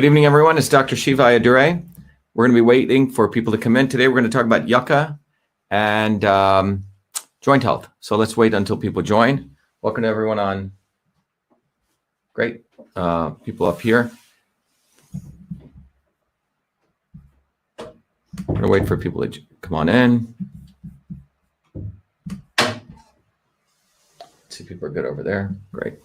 Good evening, everyone. It's Dr. Shiva Ayyadurai. We're going to be waiting for people to come in. Today, we're going to talk about Yucca and joint health. So let's wait until people join. Welcome to everyone on. Great. People up here. We're going to wait for people to come on in. Let's see if people are good over there. Great.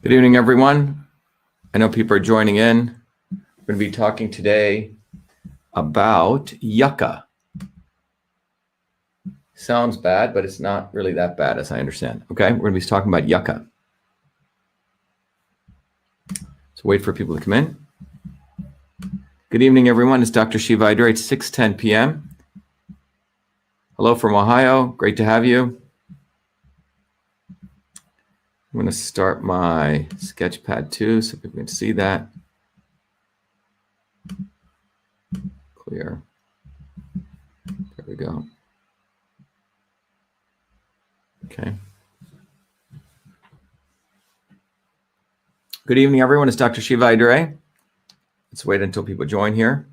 Good evening, everyone. I know people are joining in. We're going to be talking today about Yucca. Sounds bad, but it's not really that bad, as I understand. Okay, we're going to be talking about Yucca. So wait for people to come in. Good evening, everyone. It's Dr. Shiva Ayyadurai. It's 6:10 p.m. Hello from Ohio. Great to have you. I'm going to start my sketchpad too, so people can see that. Clear. There we go. Okay. Good evening, everyone. It's Dr. Shiva Ayyadurai. Let's wait until people join here.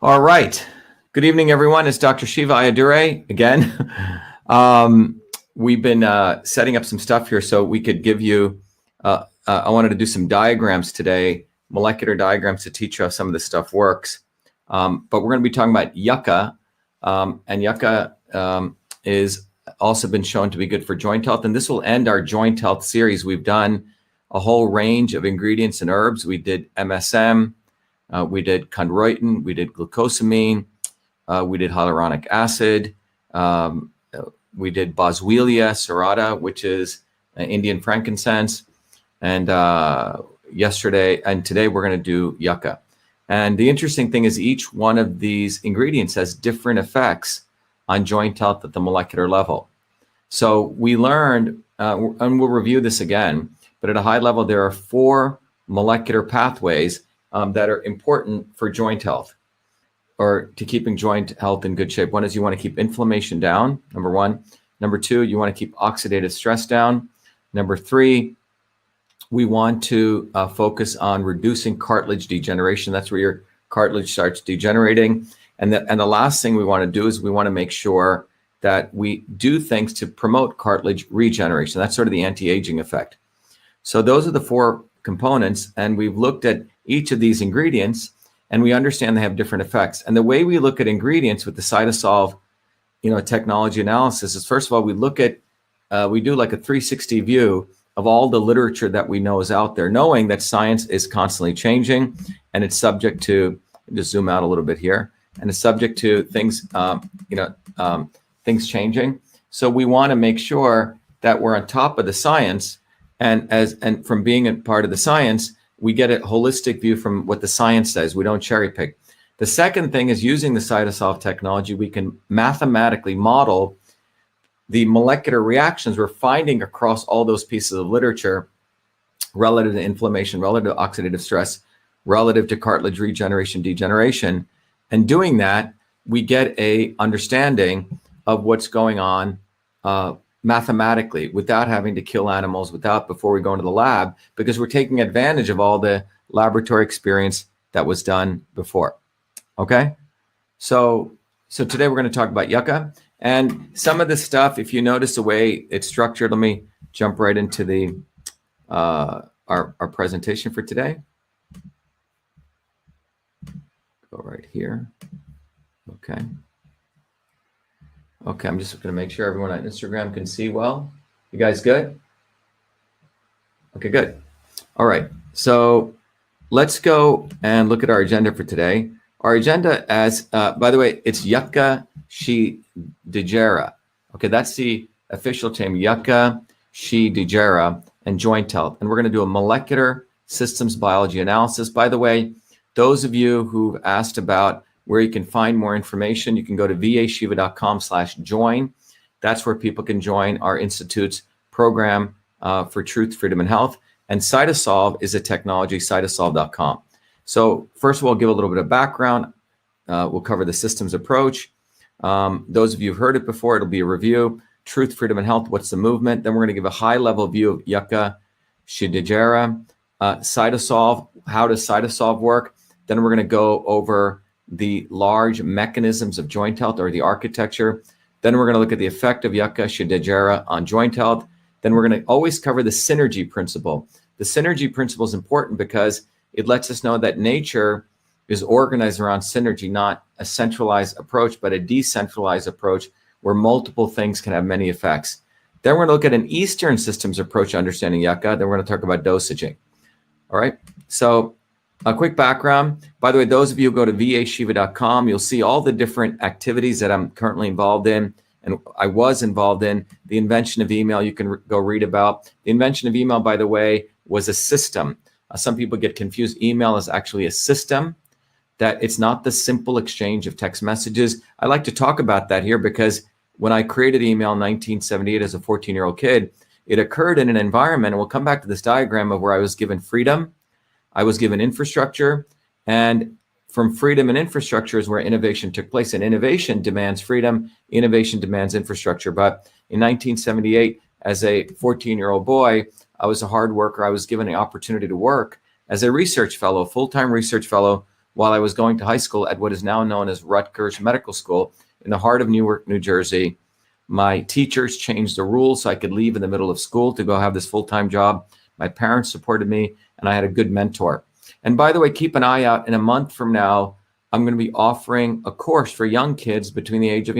All right. Good evening, everyone. It's Dr. Shiva Ayyadurai again. We've been setting up some stuff here so we could give you, I wanted to do some diagrams today, molecular diagrams to teach you how some of this stuff works. But we're going to be talking about Yucca. And Yucca is also been shown to be good for joint health. And this will end our joint health series. We've done a whole range of ingredients and herbs. We did MSM. We did chondroitin, we did glucosamine, we did hyaluronic acid, we did boswellia serrata, which is Indian frankincense, and yesterday and today we're going to do Yucca. And the interesting thing is each one of these ingredients has different effects on joint health at the molecular level. So we learned, and we'll review this again, but at a high level, there are 4 molecular pathways that are important for joint health or to keeping joint health in good shape. One is you want to keep inflammation down, number 1. Number 2, you want to keep oxidative stress down. Number 3, we want to focus on reducing cartilage degeneration. That's where your cartilage starts degenerating. And the last thing we want to do is we want to make sure that we do things to promote cartilage regeneration. That's sort of the anti-aging effect. So those are the 4 components, and we've looked at each of these ingredients, and we understand they have different effects. And the way we look at ingredients with the Cytosolve, technology analysis is, first of all, we look at, we do like a 360 view of all the literature that we know is out there, knowing that science is constantly changing, and it's subject to, just zoom out a little bit here, and it's subject to things, things changing. So we want to make sure that we're on top of the science, and from being a part of the science, we get a holistic view from what the science says. We don't cherry pick. The second thing is using the Cytosolve technology, we can mathematically model the molecular reactions we're finding across all those pieces of literature relative to inflammation, relative to oxidative stress, relative to cartilage regeneration, degeneration. And doing that, we get a understanding of what's going on mathematically, without having to kill animals, before we go into the lab, because we're taking advantage of all the laboratory experience that was done before. Okay, so today we're going to talk about Yucca, and some of this stuff, if you notice the way it's structured, let me jump right into the our presentation for today. Go right here. Okay. Okay, I'm just going to make sure everyone on Instagram can see well. You guys good? Okay, good. All right. So let's go and look at our agenda for today. Our agenda, as by the way, it's Yucca Shidejara. Okay, that's the official term, Yucca Shidejara and joint health. And we're going to do a molecular systems biology analysis. By the way, those of you who've asked about where you can find more information, you can go to vashiva.com/join. That's where people can join our Institute's program for truth, freedom, and health. And Cytosolve is a technology, cytosolve.com. So first of all, give a little bit of background. We'll cover the systems approach. Those of you who've heard it before, it'll be a review. Truth, freedom, and health, what's the movement? Then we're going to give a high-level view of Yucca Shidejara. Cytosolve, how does Cytosolve work? Then we're going to go over the large mechanisms of joint health, or the architecture. Then we're going to look at the effect of Yucca Shidejara on joint health. Then we're going to always cover the synergy principle. The synergy principle is important because it lets us know that nature is organized around synergy, not a centralized approach, but a decentralized approach where multiple things can have many effects. Then we're going to look at an Eastern systems approach to understanding Yucca. Then we're going to talk about dosaging. All right. So a quick background. By the way, those of you who go to vashiva.com, you'll see all the different activities that I'm currently involved in. And I was involved in the invention of email. You can go read about the invention of email, by the way, was a system. Some people get confused. Email is actually a system, that it's not the simple exchange of text messages. I like to talk about that here because when I created email in 1978 as a 14-year-old kid, it occurred in an environment, and we'll come back to this diagram of where I was given freedom, I was given infrastructure, and from freedom and infrastructure is where innovation took place. And innovation demands freedom, innovation demands infrastructure. But in 1978, as a 14-year-old boy, I was a hard worker. I was given an opportunity to work as a research fellow, full-time research fellow, while I was going to high school at what is now known as Rutgers Medical School in the heart of Newark, New Jersey. My teachers changed the rules so I could leave in the middle of school to go have this full-time job. My parents supported me, and I had a good mentor. And by the way, keep an eye out. In a month from now, I'm going to be offering a course for young kids between the age of,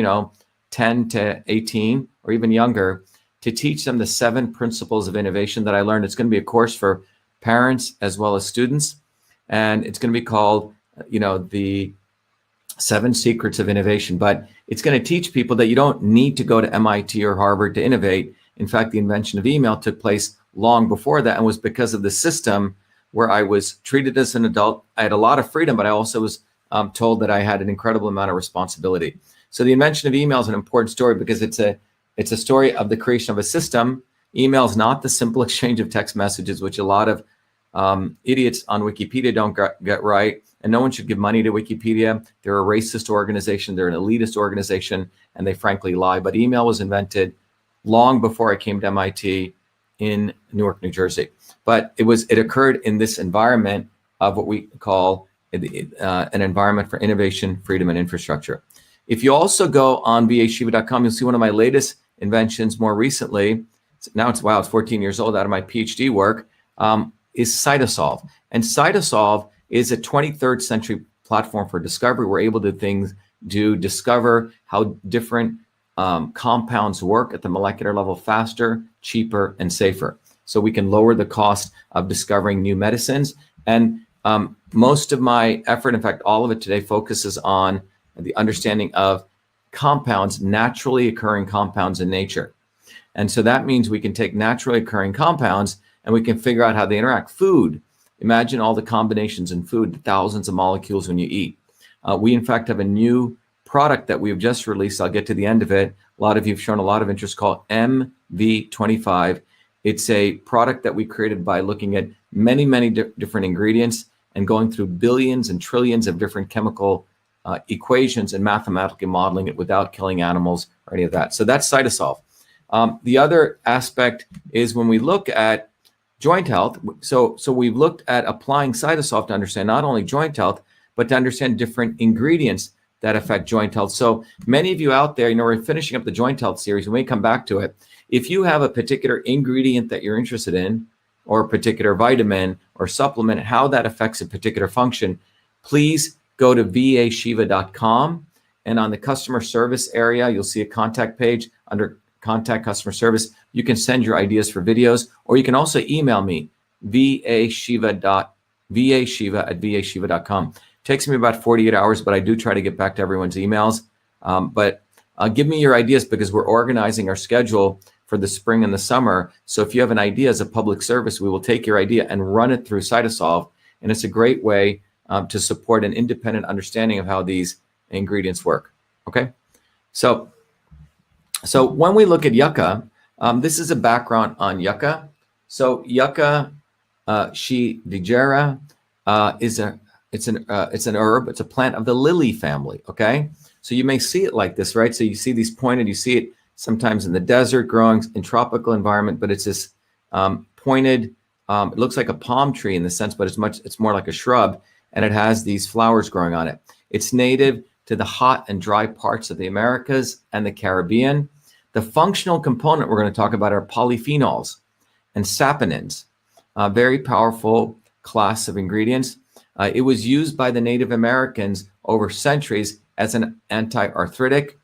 10 to 18 or even younger, to teach them the 7 principles of innovation that I learned. It's going to be a course for parents as well as students. And it's going to be called, the 7 secrets of innovation. But it's going to teach people that you don't need to go to MIT or Harvard to innovate. In fact, the invention of email took place long before that and was because of the system where I was treated as an adult. I had a lot of freedom, but I also was told that I had an incredible amount of responsibility. So the invention of email is an important story because it's a story of the creation of a system. Email is not the simple exchange of text messages, which a lot of idiots on Wikipedia don't get right. And no one should give money to Wikipedia. They're a racist organization. They're an elitist organization, and they frankly lie. But email was invented long before I came to MIT in Newark, New Jersey. But it occurred in this environment of what we call an environment for innovation, freedom, and infrastructure. If you also go on vashiva.com, you'll see one of my latest inventions more recently. Now it's 14 years old out of my PhD work, is Cytosolve. And Cytosolve is a 23rd century platform for discovery. We're able to discover how different compounds work at the molecular level faster, cheaper, and safer. So we can lower the cost of discovering new medicines. And most of my effort, in fact, all of it today, focuses on the understanding of compounds, naturally occurring compounds in nature. And so that means we can take naturally occurring compounds and we can figure out how they interact. Food, imagine all the combinations in food, the thousands of molecules when you eat. We, in fact, have a new product that we've just released. I'll get to the end of it. A lot of you have shown a lot of interest, called MV25. It's a product that we created by looking at many, many different ingredients and going through billions and trillions of different chemical equations and mathematically modeling it without killing animals or any of that. So that's Cytosolve. The other aspect is when we look at joint health. So we've looked at applying Cytosolve to understand not only joint health, but to understand different ingredients that affect joint health. So many of you out there, we're finishing up the joint health series. We may come back to it. If you have a particular ingredient that you're interested in, or a particular vitamin or supplement, how that affects a particular function, please go to vashiva.com And on the customer service area, you'll see a contact page under contact customer service. You can send your ideas for videos, or you can also email me, vashiva@vashiva.com. Takes me about 48 hours, but I do try to get back to everyone's emails. But give me your ideas, because we're organizing our schedule for the spring and the summer. So if you have an idea as a public service, we will take your idea and run it through Cytosolve. And it's a great way to support an independent understanding of how these ingredients work. Okay. So when we look at Yucca, this is a background on Yucca. So Yucca shigera it's an herb. It's a plant of the lily family. Okay. So you may see it like this, right? So you see these pointed, you see it sometimes in the desert growing in tropical environment, but it's this pointed, it looks like a palm tree in the sense, but it's more like a shrub, and it has these flowers growing on it. It's native to the hot and dry parts of the Americas and the Caribbean. The functional component we're going to talk about are polyphenols and saponins, a very powerful class of ingredients. It was used by the Native Americans over centuries as an anti-arthritic,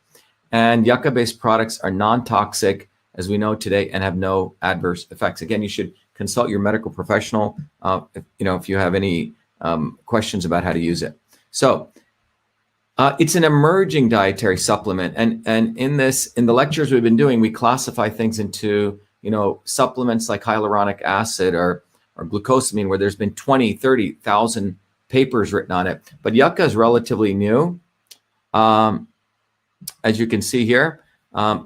and yucca-based products are non-toxic, as we know today, and have no adverse effects. Again, you should consult your medical professional if you have any questions about how to use it. So it's an emerging dietary supplement, and in the lectures we've been doing, we classify things into supplements like hyaluronic acid or glucosamine, where there's been 20, 30,000 papers written on it. But yucca is relatively new. As you can see here,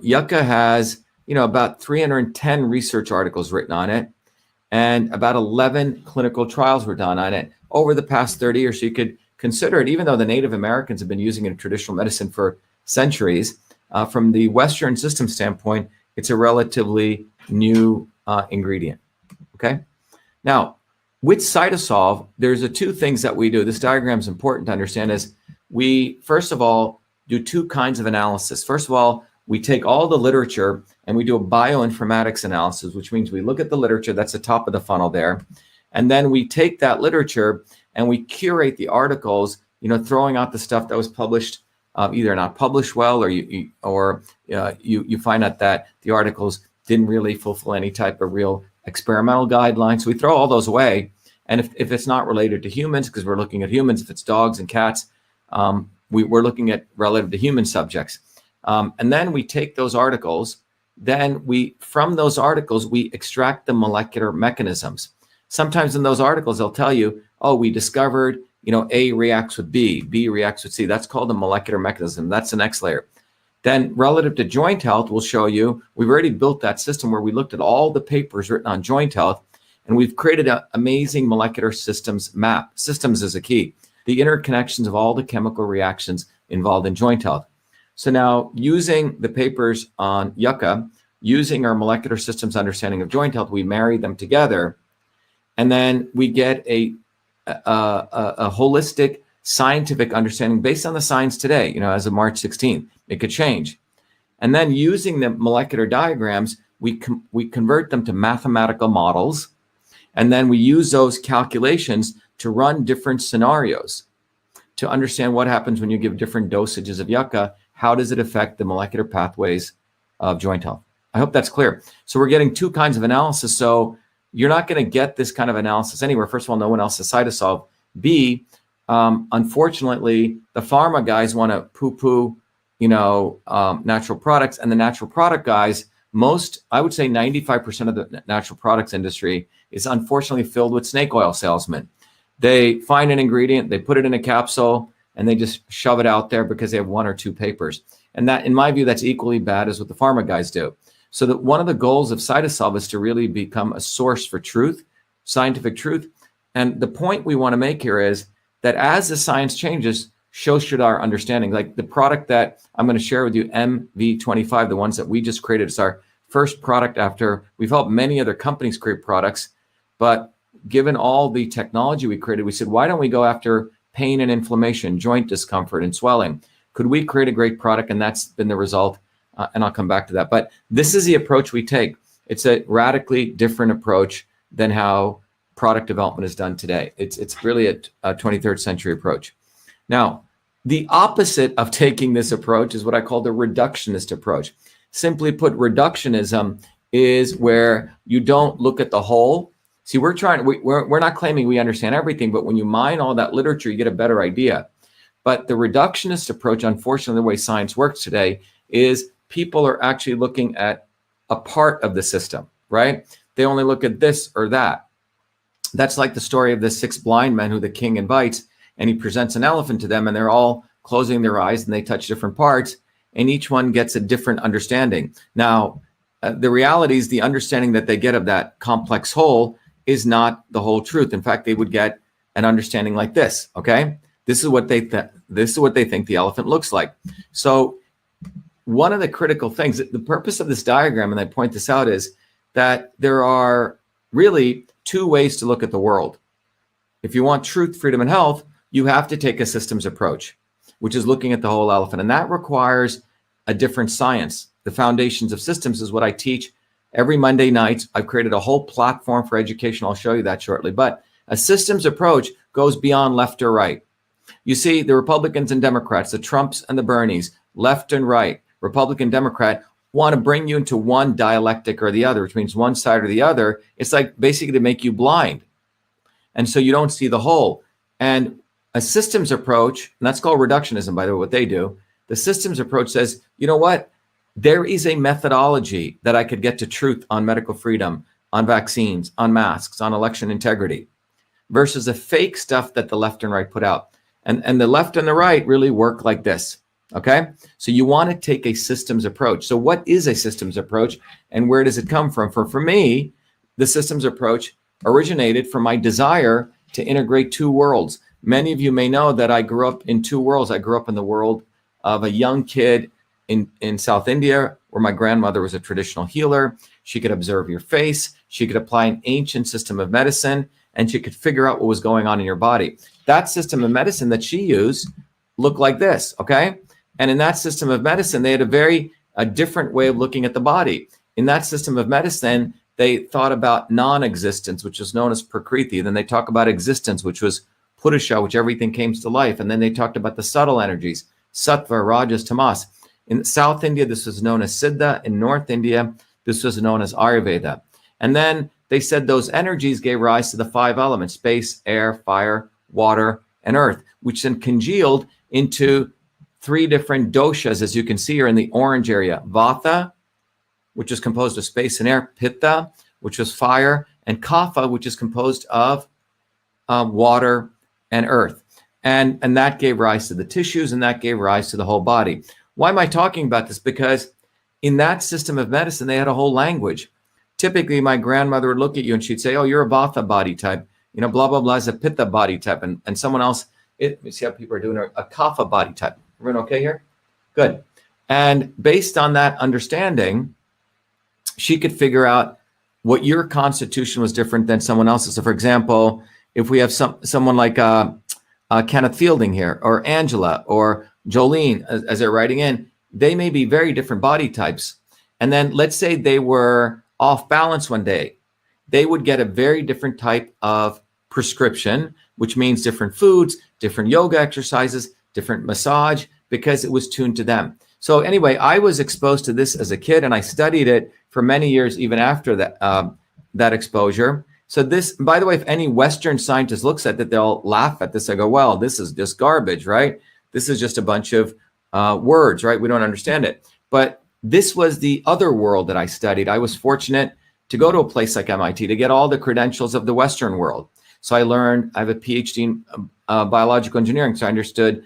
yucca has about 310 research articles written on it, and about 11 clinical trials were done on it over the past 30 years. So you could consider it, even though the Native Americans have been using it in traditional medicine for centuries, from the Western system standpoint, it's a relatively new ingredient. Okay. Now, with Cytosolve, there's two things that we do. This diagram is important to understand. Is we, first of all, do two kinds of analysis. First of all, we take all the literature and we do a bioinformatics analysis, which means we look at the literature, that's the top of the funnel there. And then we take that literature and we curate the articles, throwing out the stuff that was published, either not published well, or you find out that the articles didn't really fulfill any type of real experimental guidelines. So we throw all those away. And if it's not related to humans, because we're looking at humans, if it's dogs and cats, we're looking at relative to human subjects. And then we take those articles, from those articles, we extract the molecular mechanisms. Sometimes in those articles, they'll tell you, oh, we discovered, A reacts with B, B reacts with C. That's called the molecular mechanism. That's the next layer. Then relative to joint health, we'll show you, we've already built that system where we looked at all the papers written on joint health, and we've created an amazing molecular systems map. Systems is a key. The interconnections of all the chemical reactions involved in joint health. So now, using the papers on yucca, using our molecular systems understanding of joint health, we marry them together, and then we get a holistic scientific understanding based on the science today. As of March 16th, it could change. And then using the molecular diagrams, we convert them to mathematical models, and then we use those calculations to run different scenarios to understand what happens when you give different dosages of yucca. How does it affect the molecular pathways of joint health? I hope that's clear. So we're getting two kinds of analysis. So you're not going to get this kind of analysis anywhere. First of all, no one else has Cytosolve. B, unfortunately, the pharma guys want to poo-poo, natural products, and the natural product guys, I would say 95% of the natural products industry is unfortunately filled with snake oil salesmen. They find an ingredient, they put it in a capsule, and they just shove it out there because they have one or two papers. And that, in my view, that's equally bad as what the pharma guys do. So that one of the goals of Cytosolve is to really become a source for truth, scientific truth. And the point we want to make here is that as the science changes, so should our understanding. Like the product that I'm going to share with you, MV25, the ones that we just created, is our first product after we've helped many other companies create products. But given all the technology we created, we said, why don't we go after pain and inflammation, joint discomfort and swelling? Could we create a great product? And that's been the result. And I'll come back to that. But this is the approach we take. It's a radically different approach than how product development is done today. It's really a 23rd century approach. Now, The opposite of taking this approach is what I call the reductionist approach. Simply put, reductionism is where you don't look at the whole. See, we're not claiming we understand everything, but when you mine all that literature, you get a better idea. But the reductionist approach, unfortunately, the way science works today is people are actually looking at a part of the system, right? They only look at this or that. That's like the story of the 6 blind men who the king invites, and he presents an elephant to them, and they're all closing their eyes and they touch different parts, and each one gets a different understanding. Now, the reality is the understanding that they get of that complex whole is not the whole truth. In fact, they would get an understanding like this, okay? This is what they think the elephant looks like. So one of the critical things, the purpose of this diagram, and I point this out, is that there are really 2 ways to look at the world. If you want truth, freedom, and health, you have to take a systems approach, which is looking at the whole elephant. And that requires a different science. The foundations of systems is what I teach every Monday night. I've created a whole platform for education. I'll show you that shortly. But a systems approach goes beyond left or right. You see, the Republicans and Democrats, the Trumps and the Bernies, left and right, Republican, Democrat, want to bring you into one dialectic or the other, which means one side or the other. It's like basically to make you blind. And so you don't see the whole. And a systems approach, and that's called reductionism, by the way, what they do. The systems approach says, you know what? There is a methodology that I could get to truth on medical freedom, on vaccines, on masks, on election integrity, versus the fake stuff that the left and right put out. And the left and the right really work like this, okay? So you want to take a systems approach. So what is a systems approach, and where does it come from? For me, the systems approach originated from my desire to integrate 2 worlds. Many of you may know that I grew up in 2 worlds. I grew up in the world of a young kid in South India, where my grandmother was a traditional healer. She could observe your face. She could apply an ancient system of medicine, and she could figure out what was going on in your body. That system of medicine that she used looked like this, okay? And in that system of medicine, they had a different way of looking at the body. In that system of medicine, they thought about non-existence, which is known as prakriti. Then they talk about existence, which was purusha, which everything came to life. And then they talked about the subtle energies, sattva, rajas, tamas. In South India, this was known as siddha. In North India, this was known as ayurveda. And then they said those energies gave rise to the 5 elements: space, air, fire, water, and earth, which then congealed into 3 different doshas, as you can see here in the orange area: vata, which is composed of space and air; pitta, which was fire; and kapha, which is composed of water and earth. And that gave rise to the tissues, and that gave rise to the whole body. Why am I talking about this? Because in that system of medicine, they had a whole language. Typically, my grandmother would look at you and she'd say, oh, you're a vata body type. You know, blah, blah, blah is a pitta body type. And someone else, let me see how people are doing, a kapha body type. Everyone okay here? Good. And based on that understanding, she could figure out what your constitution was different than someone else's. So for example, if we have someone like Kenneth Fielding here, or Angela, or Jolene, as they're writing in, they may be very different body types. And then let's say they were off balance one day. They would get a very different type of prescription, which means different foods, different yoga exercises, different massage, because it was tuned to them. So anyway, I was exposed to this as a kid, and I studied it for many years, even after that exposure. So this, by the way, if any Western scientist looks at it, they'll laugh at this. I go, well, this is just garbage, right? This is just a bunch of words, right? We don't understand it. But this was the other world that I studied. I was fortunate to go to a place like MIT to get all the credentials of the Western world. So I have a PhD in biological engineering. So I understood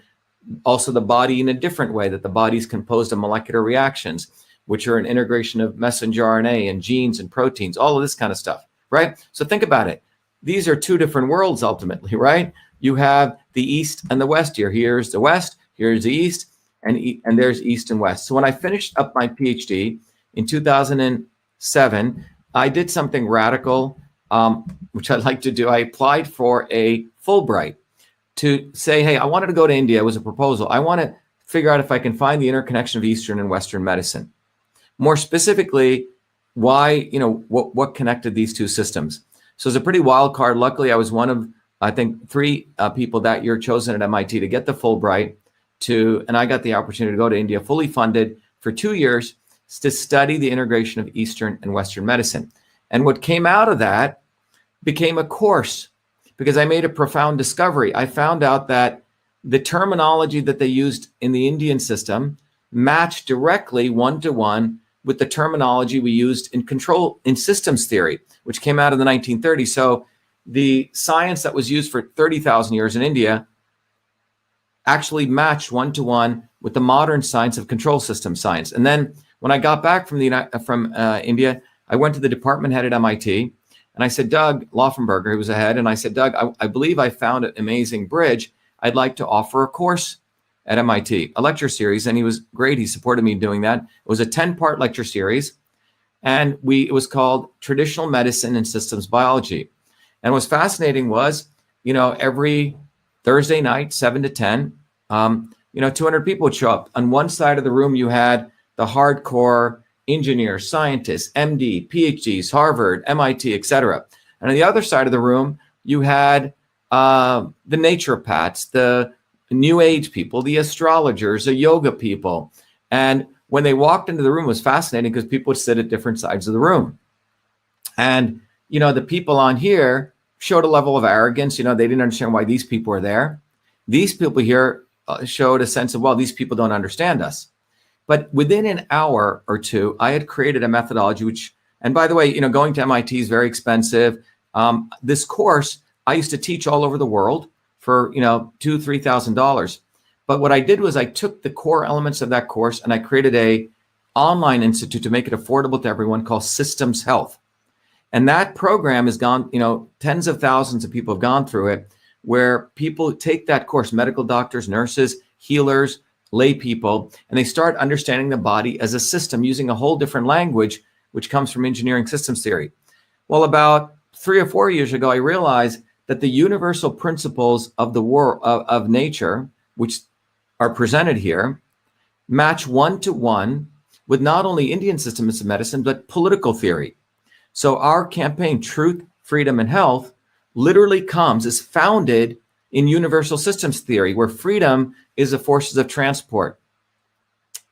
also the body in a different way, that the body is composed of molecular reactions, which are an integration of messenger RNA and genes and proteins, all of this kind of stuff, right? So think about it. These are 2 different worlds ultimately, right? You have the East and the West here. Here's the West, here's the East, and there's East and West. So when I finished up my PhD in 2007, I did something radical, which I'd like to do. I applied for a Fulbright to say, hey, I wanted to go to India. It was a proposal. I want to figure out if I can find the interconnection of Eastern and Western medicine. More specifically, why, what connected these 2 systems. So it's a pretty wild card. Luckily, I was one of, I think, 3 people that year chosen at MIT to get the Fulbright and I got the opportunity to go to India fully funded for 2 years to study the integration of Eastern and Western medicine. And what came out of that became a course, because I made a profound discovery. I found out that the terminology that they used in the Indian system matched directly one-to-one with the terminology we used in systems theory, which came out in the 1930s. So the science that was used for 30,000 years in India actually matched one-to-one with the modern science of control system science. And then when I got back from India, I went to the department head at MIT, and I said, Doug Laufenberger, who was the head, and I said, Doug, I believe I found an amazing bridge. I'd like to offer a course at MIT, a lecture series. And he was great. He supported me doing that. It was a 10-part lecture series, and it was called Traditional Medicine and Systems Biology. And what's fascinating was, every Thursday night, 7 to 10, 200 people would show up. On one side of the room, you had the hardcore engineers, scientists, MD, PhDs, Harvard, MIT, etc. And on the other side of the room, you had the naturopaths, the new age people, the astrologers, the yoga people. And when they walked into the room, it was fascinating because people would sit at different sides of the room. And, the people on here showed a level of arrogance. They didn't understand why these people were there. These people here showed a sense of, well, these people don't understand us. But within an hour or two, I had created a methodology, which, and by the way, going to MIT is very expensive. This course, I used to teach all over the world for, $2,000-$3,000. But what I did was I took the core elements of that course and I created a online institute to make it affordable to everyone called Systems Health. And that program has gone, tens of thousands of people have gone through it, where people take that course, medical doctors, nurses, healers, lay people, and they start understanding the body as a system using a whole different language, which comes from engineering systems theory. Well, about 3 or 4 years ago, I realized that the universal principles of the world of nature, which are presented here, match one-to-one with not only Indian systems of medicine, but political theory. So our campaign, Truth, Freedom, and Health, literally is founded in universal systems theory, where freedom is the forces of transport.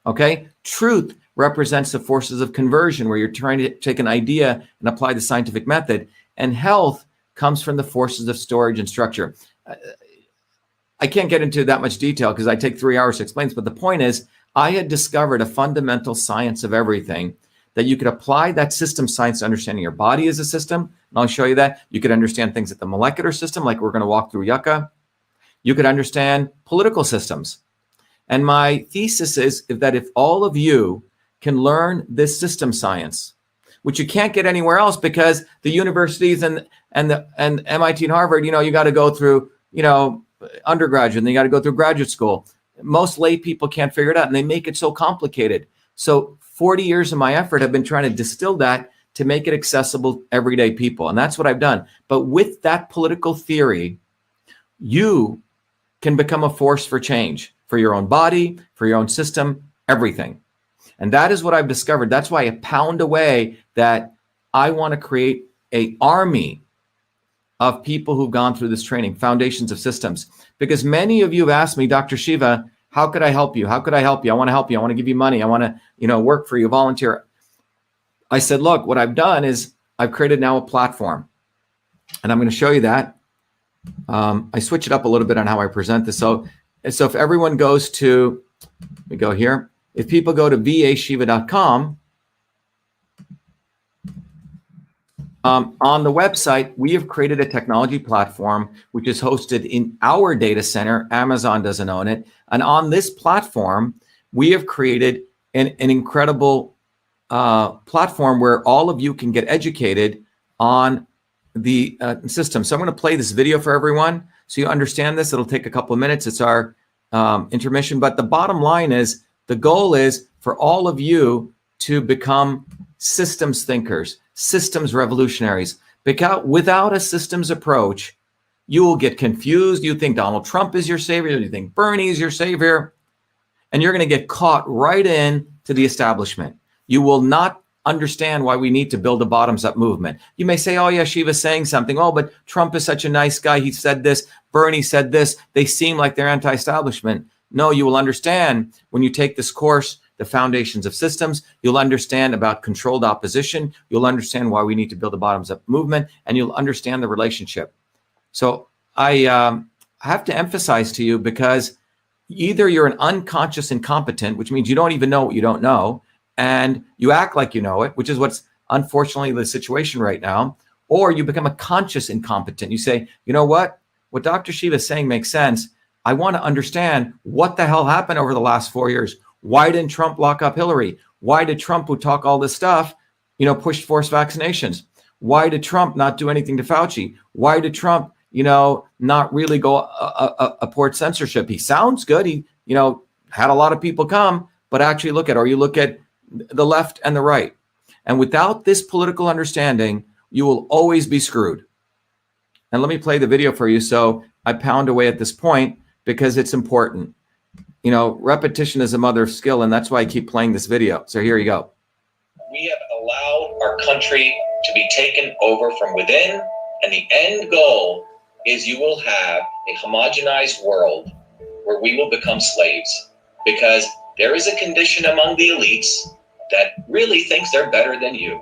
Okay? Truth represents the forces of conversion, where you're trying to take an idea and apply the scientific method. And health comes from the forces of storage and structure. I can't get into that much detail because I take 3 hours to explain this, but the point is, I had discovered a fundamental science of everything that you could apply that system science to understanding your body as a system. And I'll show you that. You could understand things at the molecular system, like we're going to walk through Yucca. You could understand political systems. And my thesis is that if all of you can learn this system science, which you can't get anywhere else because the universities and MIT and Harvard, you got to go through, undergraduate, and then you got to go through graduate school. Most lay people can't figure it out, and they make it so complicated. So 40 years of my effort have been trying to distill that to make it accessible to everyday people. And that's what I've done. But with that political theory, you can become a force for change for your own body, for your own system, everything. And that is what I've discovered. That's why I pound away that I want to create an army of people who've gone through this training, foundations of systems. Because many of you have asked me, Dr. Shiva, how could I help you? How could I help you? I want to help you. I want to give you money. I want to, work for you, volunteer. I said, look, what I've done is I've created now a platform, and I'm going to show you that. I switch it up a little bit on how I present this. So if everyone goes to, we go here. If people go to vashiva.com, on the website, we have created a technology platform which is hosted in our data center. Amazon doesn't own it. And on this platform, we have created an incredible platform where all of you can get educated on the system. So I'm going to play this video for everyone so you understand this. It'll take a couple of minutes. It's our intermission. But the bottom line is, the goal is for all of you to become systems thinkers, systems revolutionaries. Because without a systems approach, you will get confused. You think Donald Trump is your savior. You think Bernie is your savior. And you're going to get caught right in to the establishment. You will not understand why we need to build a bottoms-up movement. You may say, oh, yeah, Shiva's saying something. Oh, but Trump is such a nice guy. He said this. Bernie said this. They seem like they're anti-establishment. No, you will understand when you take this course, the foundations of systems. You'll understand about controlled opposition. You'll understand why we need to build a bottoms-up movement, and you'll understand the relationship. So I have to emphasize to you, because either you're an unconscious incompetent, which means you don't even know what you don't know, and you act like you know it, which is what's unfortunately the situation right now, or you become a conscious incompetent. You say, you know what Dr. Shiva is saying makes sense. I want to understand what the hell happened over the last 4 years. Why didn't Trump lock up Hillary? Why did Trump, who talk all this stuff, push forced vaccinations? Why did Trump not do anything to Fauci? Why did Trump, not really go apport censorship? He sounds good. He, had a lot of people come, but actually look at the left and the right. And without this political understanding, you will always be screwed. And let me play the video for you. So I pound away at this point because it's important. Repetition is a mother of skill, and that's why I keep playing this video. So here you go. We have allowed our country to be taken over from within, and the end goal is you will have a homogenized world where we will become slaves, because there is a condition among the elites that really thinks they're better than you,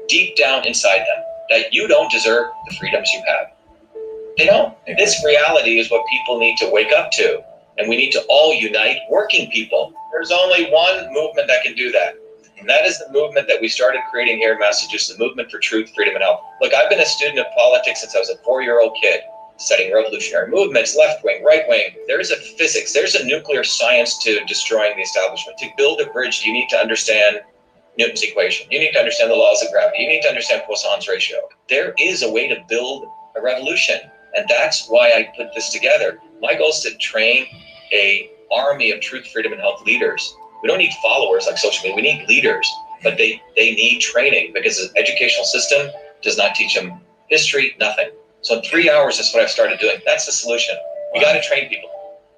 deep down inside them, that you don't deserve the freedoms you have. They don't. This reality is what people need to wake up to, and we need to all unite working people. There's only one movement that can do that, and that is the movement that we started creating here in Massachusetts, the movement for truth, freedom, and health. Look, I've been a student of politics since I was a 4-year-old kid, studying revolutionary movements, left wing, right wing. There's a physics, there's a nuclear science to destroying the establishment. To build a bridge, you need to understand Newton's equation. You need to understand the laws of gravity. You need to understand Poisson's ratio. There is a way to build a revolution, and that's why I put this together. My goal is to train a army of truth, freedom, and health leaders. We don't need followers like social media. We need leaders, but they need training, because the educational system does not teach them history, nothing. So in 3 hours, that's what I've started doing. That's the solution. We got to train people.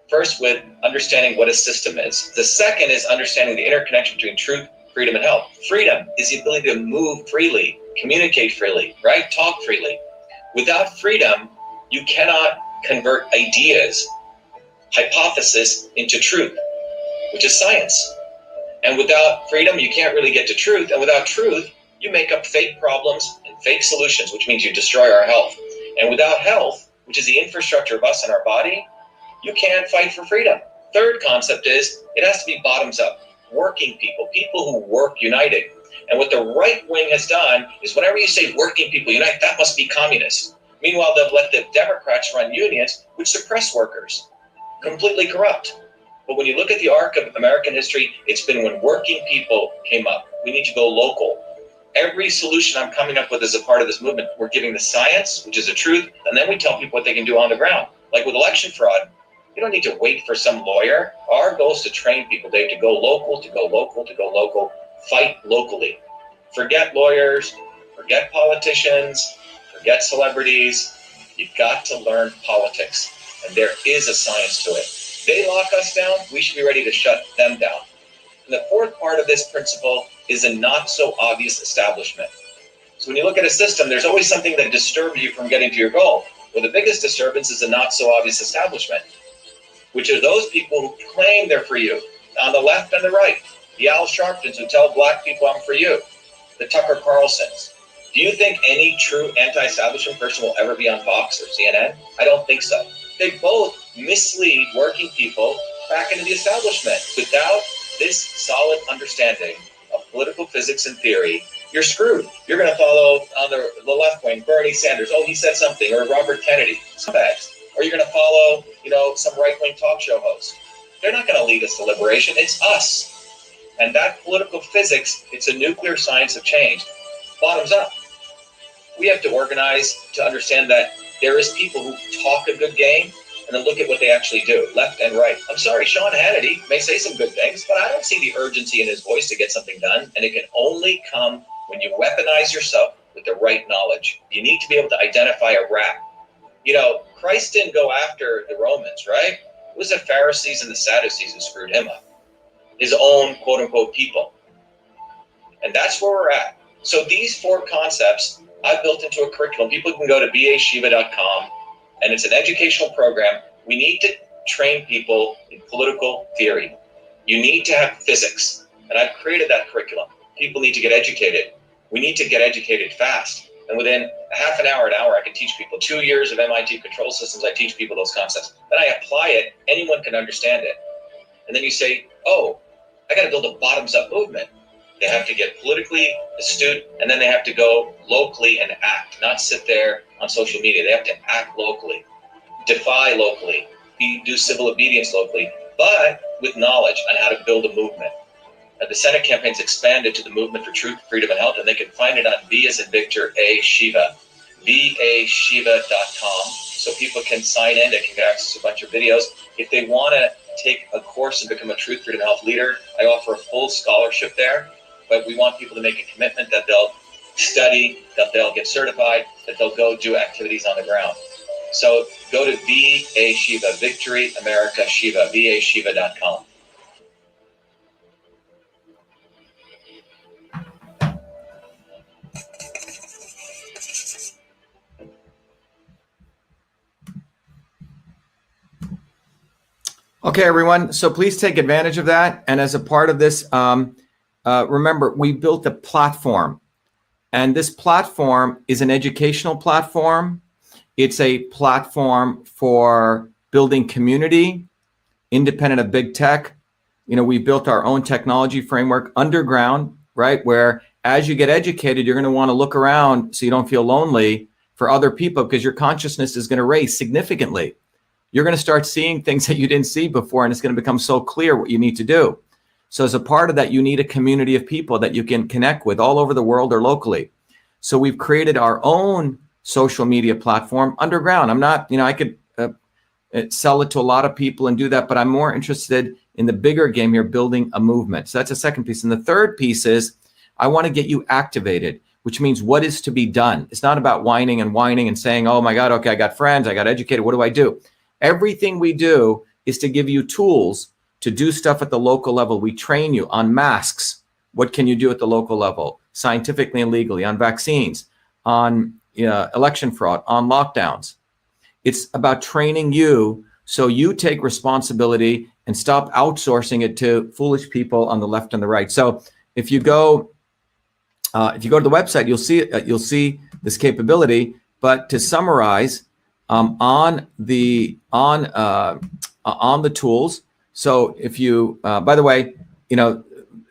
First, with understanding what a system is. The second is understanding the interconnection between truth, freedom, and health. Freedom is the ability to move freely, communicate freely, right? Talk freely. Without freedom, you cannot convert ideas, hypothesis into truth, which is science. And without freedom, you can't really get to truth. And without truth, you make up fake problems and fake solutions, which means you destroy our health. And without health, which is the infrastructure of us and our body, you can't fight for freedom. Third concept is it has to be bottoms up. Working people, people who work united. And what the right wing has done is whenever you say working people unite, that must be communist. Meanwhile, they've let the Democrats run unions, which suppress workers. Completely corrupt. But when you look at the arc of American history, it's been when working people came up. We need to go local. Every solution I'm coming up with as a part of this movement, we're giving the science, which is the truth, and then we tell people what they can do on the ground. Like with election fraud, you don't need to wait for some lawyer. Our goal is to train people, Dave, to go local, to go local, to go local, fight locally. Forget lawyers, forget politicians, forget celebrities. You've got to learn politics, and there is a science to it. They lock us down, we should be ready to shut them down. And the fourth part of this principle is a not so obvious establishment. So when you look at a system, there's always something that disturbs you from getting to your goal. Well, the biggest disturbance is a not so obvious establishment, which are those people who claim they're for you, on the left and the right. The Al Sharptons who tell black people I'm for you. The Tucker Carlsons. Do you think any true anti-establishment person will ever be on Fox or CNN? I don't think so. They both mislead working people back into the establishment. Without this solid understanding of political physics and theory, you're screwed. You're going to follow on the left wing, Bernie Sanders. Oh, he said something. Or Robert Kennedy. Or you're going to follow, some right-wing talk show host. They're not going to lead us to liberation. It's us. And that political physics, it's a nuclear science of change. Bottoms up. We have to organize to understand that there is people who talk a good game and then look at what they actually do, left and right. I'm sorry, Sean Hannity may say some good things, but I don't see the urgency in his voice to get something done. And it can only come when you weaponize yourself with the right knowledge. You need to be able to identify a rat. Christ didn't go after the Romans, right? It was the Pharisees and the Sadducees who screwed him up. His own quote unquote people. And that's where we're at. So these four concepts I've built into a curriculum. People can go to BAShiva.com, and it's an educational program. We need to train people in political theory. You need to have physics. And I've created that curriculum. People need to get educated. We need to get educated fast. And within a half an hour, I can teach people. 2 years of MIT control systems, I teach people those concepts. Then I apply it, anyone can understand it. And then you say, oh, I got to build a bottoms-up movement. They have to get politically astute, and then they have to go locally and act, not sit there on social media. They have to act locally, defy locally, do civil obedience locally, but with knowledge on how to build a movement. The Senate campaign's expanded to the Movement for Truth, Freedom, and Health, and they can find it on B as in Victor, A, Shiva, vashiva.com. So people can sign in, they can get access to a bunch of videos. If they want to take a course and become a Truth, Freedom, and Health leader, I offer a full scholarship there, but we want people to make a commitment that they'll study, that they'll get certified, that they'll go do activities on the ground. So go to VA Shiva, Victory America Shiva, vashiva.com. Okay, everyone. So please take advantage of that. And as a part of this, remember, we built a platform. And this platform is an educational platform. It's a platform for building community, independent of big tech. You know, we built our own technology framework underground, right? Where as you get educated, you're going to want to look around so you don't feel lonely for other people, because your consciousness is going to raise significantly. You're going to start seeing things that you didn't see before, and it's going to become so clear what you need to do. So as a part of that, you need a community of people that you can connect with all over the world or locally. So we've created our own social media platform underground. I'm not, I could sell it to a lot of people and do that, but I'm more interested in the bigger game here, building a movement. So that's the second piece. And the third piece is I want to get you activated, which means what is to be done. It's not about whining and saying, oh my God, okay, I got friends, I got educated, what do I do? Everything we do is to give you tools to do stuff at the local level. We train you on masks. What can you do at the local level, scientifically and legally, on vaccines, on election fraud, on lockdowns. It's about training you so you take responsibility and stop outsourcing it to foolish people on the left and the right. So if you go to the website, you'll see this capability. But to summarize, on the tools. So if you, by the way,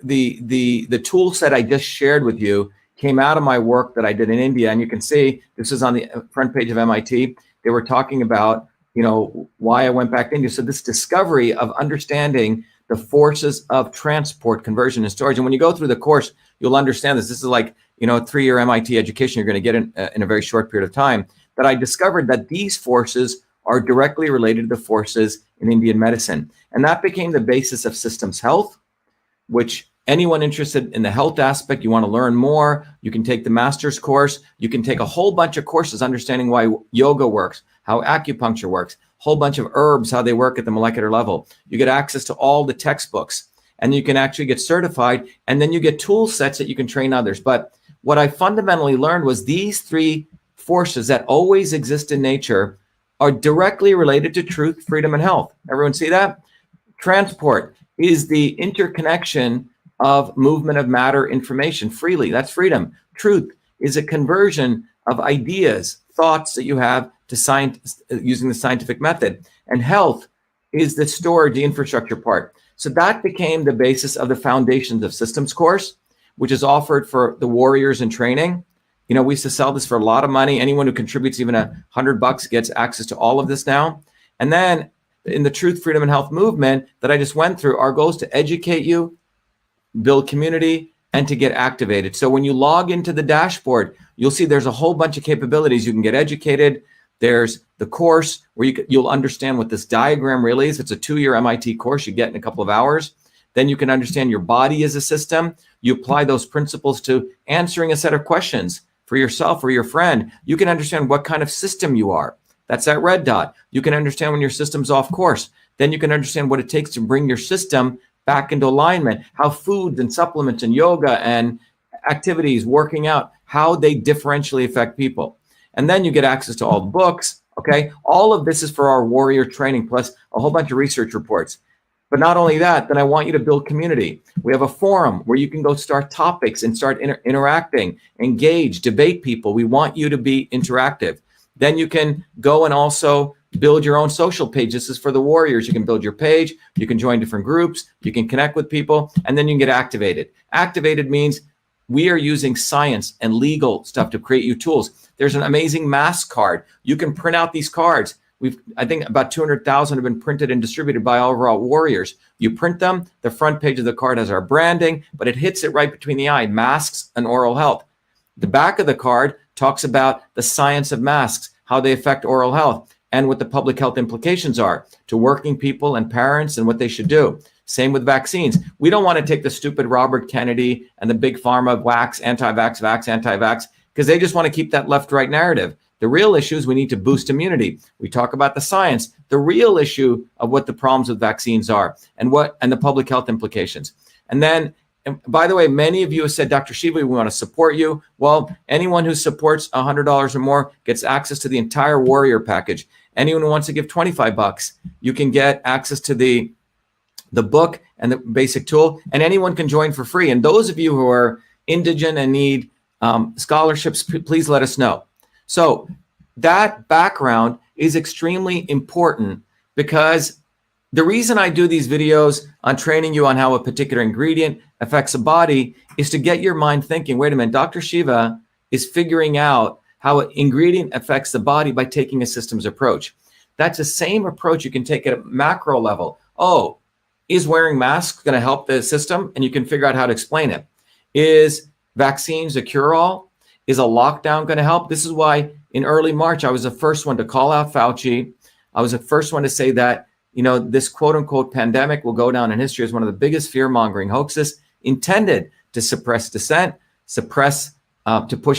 the tool set I just shared with you came out of my work that I did in India, and you can see this is on the front page of MIT. They were talking about why I went back to India. So this discovery of understanding the forces of transport, conversion, and storage. And when you go through the course, you'll understand this. This is like a 3-year MIT education you're going to get in a very short period of time. That I discovered that these forces are directly related to the forces in Indian medicine. And that became the basis of systems health, which anyone interested in the health aspect, you want to learn more, you can take the master's course. You can take a whole bunch of courses understanding why yoga works, how acupuncture works, a whole bunch of herbs, how they work at the molecular level. You get access to all the textbooks, and you can actually get certified, and then you get tool sets that you can train others. But what I fundamentally learned was these three forces that always exist in nature are directly related to truth, freedom, and health. Everyone see that? Transport is the interconnection of movement of matter information freely. That's freedom. Truth is a conversion of ideas, thoughts that you have to science using the scientific method. And health is the storage, the infrastructure part. So that became the basis of the Foundations of Systems course, which is offered for the warriors in training. We used to sell this for a lot of money. Anyone who contributes even $100 gets access to all of this now. And then in the Truth, Freedom, and Health movement that I just went through, our goal is to educate you, build community, and to get activated. So when you log into the dashboard, you'll see there's a whole bunch of capabilities. You can get educated. There's the course where you'll understand what this diagram really is. It's a 2-year MIT course you get in a couple of hours. Then you can understand your body as a system. You apply those principles to answering a set of questions for yourself or your friend. You can understand what kind of system you are. That's that red dot. You can understand when your system's off course. Then you can understand what it takes to bring your system back into alignment, how foods and supplements and yoga and activities, working out, how they differentially affect people. And then you get access to all the books, Okay, all of this is for our warrior training, plus a whole bunch of research reports. But not only that, then I want you to build community. We have a forum where you can go start topics and start interacting, engage, debate people. We want you to be interactive. Then you can go and also build your own social page. This is for the warriors. You can build your page. You can join different groups. You can connect with people, and then you can get activated. Activated means we are using science and legal stuff to create you tools. There's an amazing mask card. You can print out these cards. I think about 200,000 have been printed and distributed by all of our warriors. You print them. The front page of the card has our branding, but it hits it right between the eye, masks and oral health. The back of the card talks about the science of masks, how they affect oral health, and what the public health implications are to working people and parents and what they should do. Same with vaccines. We don't want to take the stupid Robert Kennedy and the big pharma wax, anti-vax, vax, anti-vax, because they just want to keep that left-right narrative. The real issue is we need to boost immunity. We talk about the science, the real issue of what the problems with vaccines are and the public health implications. And then, by the way, many of you have said, Dr. Shiva, we want to support you. Well, anyone who supports $100 or more gets access to the entire warrior package. Anyone who wants to give $25, you can get access to the book and the basic tool, and anyone can join for free. And those of you who are indigent and need scholarships, please let us know. So that background is extremely important, because the reason I do these videos on training you on how a particular ingredient affects a body is to get your mind thinking, wait a minute, Dr. Shiva is figuring out how an ingredient affects the body by taking a systems approach. That's the same approach you can take at a macro level. Oh, is wearing masks going to help the system? And you can figure out how to explain it. Is vaccines a cure-all? Is a lockdown going to help? This is why in early March, I was the first one to call out Fauci. I was the first one to say that, this quote unquote pandemic will go down in history as one of the biggest fear-mongering hoaxes intended to suppress dissent, to push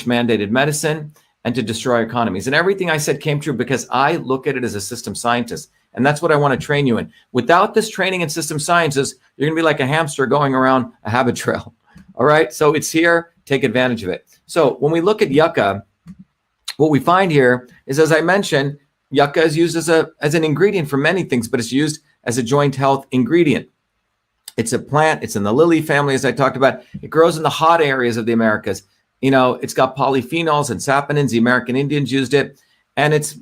mandated medicine, and to destroy economies. And everything I said came true because I look at it as a system scientist. And that's what I want to train you in. Without this training in system sciences, you're going to be like a hamster going around a habit trail. All right. So it's here. Take advantage of it. So when we look at yucca, what we find here is, as I mentioned, yucca is used as an ingredient for many things, but it's used as a joint health ingredient. It's a plant. It's in the lily family, as I talked about. It grows in the hot areas of the Americas. It's got polyphenols and saponins. The American Indians used it. And it's,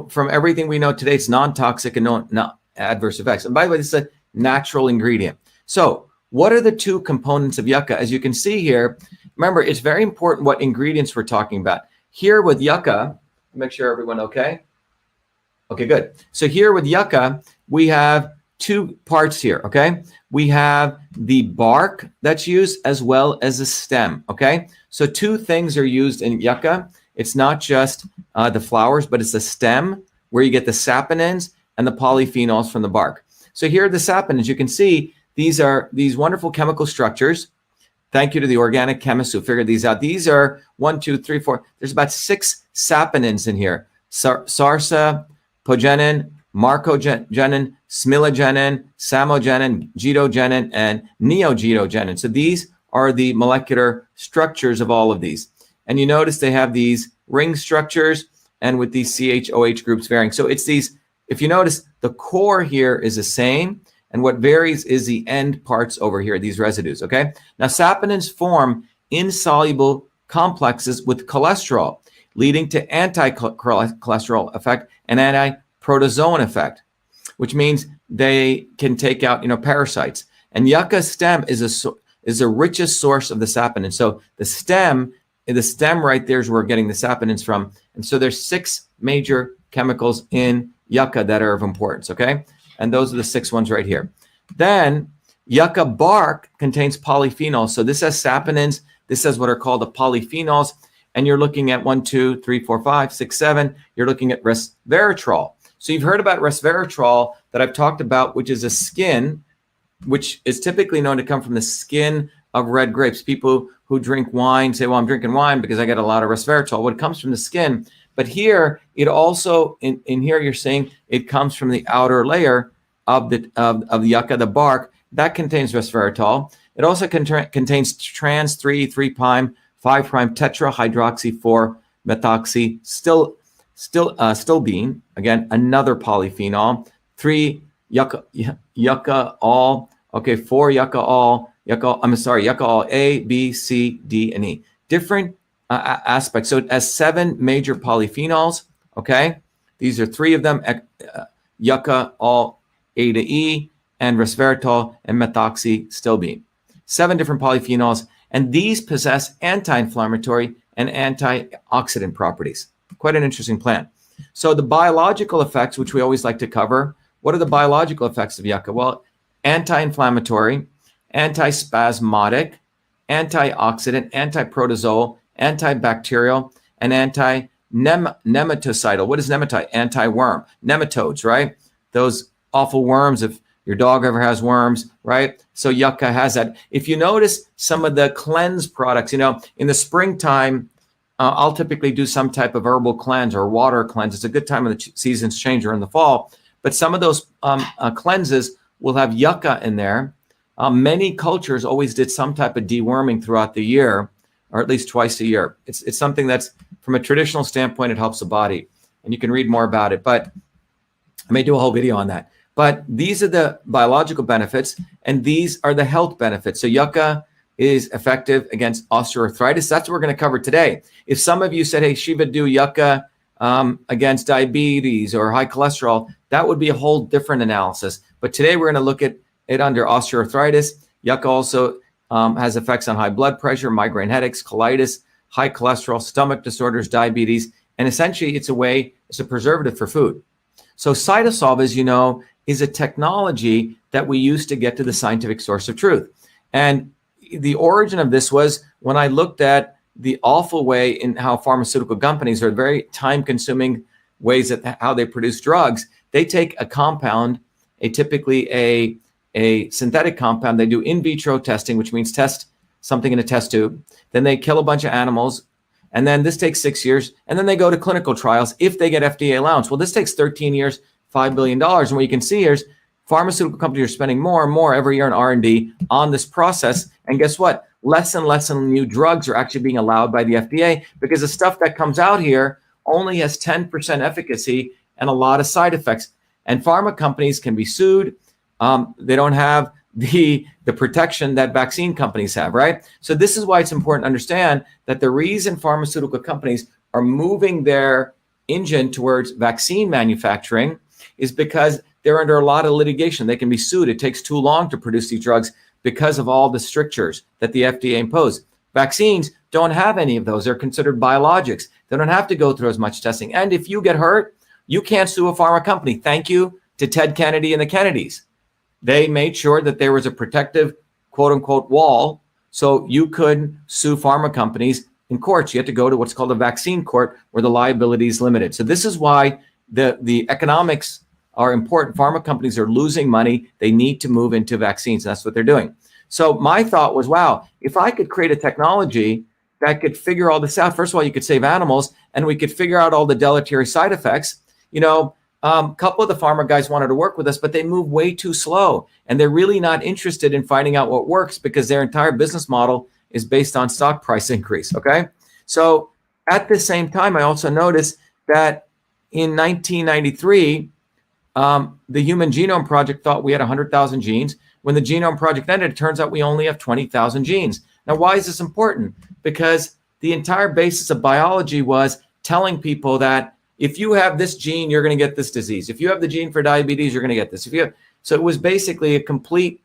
from everything we know today, it's non-toxic and no adverse effects. And by the way, this is a natural ingredient. So what are the two components of yucca? As you can see here, remember, it's very important what ingredients we're talking about. Here with yucca, make sure everyone okay? Okay, good. So here with yucca, we have two parts here, okay? We have the bark that's used as well as the stem, okay? So two things are used in yucca. It's not just the flowers, but it's the stem where you get the saponins and the polyphenols from the bark. So here are the saponins. You can see these are these wonderful chemical structures. Thank you to the organic chemists who figured these out. These are 1, 2, 3, 4. There's about 6 saponins in here. Sarsapogenin, marcogenin, smilogenin, samogenin, getogenin, and neogetogenin. So these are the molecular structures of all of these. And you notice they have these ring structures and with these CH-OH groups varying. So it's these, if you notice, the core here is the same. And what varies is the end parts over here, these residues, okay? Now, saponins form insoluble complexes with cholesterol, leading to anti-cholesterol effect and anti-protozoan effect, which means they can take out, parasites. And yucca stem is the richest source of the saponin. So the stem right there is where we're getting the saponins from. And so there's 6 major chemicals in yucca that are of importance, okay? And those are the 6 ones right here. Then yucca bark contains polyphenols. So this has saponins. This has what are called the polyphenols. And you're looking at 1, 2, 3, 4, 5, 6, 7. You're looking at resveratrol. So you've heard about resveratrol that I've talked about, which is a skin, which is typically known to come from the skin of red grapes. People who drink wine say, well, I'm drinking wine because I get a lot of resveratrol. Well, it comes from the skin. But here, it also, in here, you're saying it comes from the outer layer of the yucca, the bark. That contains resveratrol. It also contains trans 3, 3', 5' tetrahydroxy 4 methoxy still bean, again, another polyphenol. 3, yucca all. Okay, 4, yucca all. Yucca all A, B, C, D, and E. Different aspects. So it has 7 major polyphenols. Okay, these are 3 of them. Yucca all A to E, and resveratrol and methoxystilbene. 7 different polyphenols, and these possess anti-inflammatory and antioxidant properties. Quite an interesting plant. So the biological effects, which we always like to cover, what are the biological effects of yucca? Well, anti-inflammatory, antispasmodic, antioxidant, antiprotozoal, antibacterial, and nematocidal. What is nematide? Anti-worm. Nematodes, right? Those awful worms, if your dog ever has worms, right? So yucca has that. If you notice some of the cleanse products, in the springtime, I'll typically do some type of herbal cleanse or water cleanse. It's a good time when the seasons change or in the fall. But some of those cleanses will have yucca in there. Many cultures always did some type of deworming throughout the year, or at least twice a year. It's something that's, from a traditional standpoint, it helps the body. And you can read more about it. But I may do a whole video on that. But these are the biological benefits, and these are the health benefits. So yucca is effective against osteoarthritis. That's what we're going to cover today. If some of you said, hey, Shiva, do yucca against diabetes or high cholesterol, that would be a whole different analysis. But today we're going to look at it under osteoarthritis. Yucca also has effects on high blood pressure, migraine headaches, colitis, high cholesterol, stomach disorders, diabetes. And essentially, it's a preservative for food. So cytosolve, as you know, is a technology that we use to get to the scientific source of truth. And the origin of this was when I looked at the awful way in how pharmaceutical companies are very time-consuming ways that how they produce drugs. They take a compound, typically a synthetic compound. They do in vitro testing, which means test something in a test tube. Then they kill a bunch of animals. And then this takes 6 years. And then they go to clinical trials if they get FDA allowance. Well, this takes 13 years, $5 billion. And what you can see here is pharmaceutical companies are spending more and more every year on R&D on this process. And guess what? Less and less new drugs are actually being allowed by the FDA because the stuff that comes out here only has 10% efficacy and a lot of side effects. And pharma companies can be sued. They don't have the protection that vaccine companies have, right? So this is why it's important to understand that the reason pharmaceutical companies are moving their engine towards vaccine manufacturing is because they're under a lot of litigation. They can be sued. It takes too long to produce these drugs because of all the strictures that the FDA imposed. Vaccines don't have any of those. They're considered biologics. They don't have to go through as much testing. And if you get hurt, you can't sue a pharma company. Thank you to Ted Kennedy and the Kennedys. They made sure that there was a protective, quote unquote, wall. So you couldn't sue pharma companies in courts. You had to go to what's called a vaccine court where the liability is limited. So this is why the economics are important. Pharma companies are losing money. They need to move into vaccines. And that's what they're doing. So my thought was, wow, if I could create a technology that could figure all this out, first of all, you could save animals and we could figure out all the deleterious side effects. A couple of the pharma guys wanted to work with us, but they move way too slow. And they're really not interested in finding out what works because their entire business model is based on stock price increase. Okay. So at the same time, I also noticed that in 1993, the Human Genome Project thought we had 100,000 genes. When the Genome Project ended, it turns out we only have 20,000 genes. Now, why is this important? Because the entire basis of biology was telling people that if you have this gene, you're going to get this disease. If you have the gene for diabetes, you're going to get this. So it was basically a complete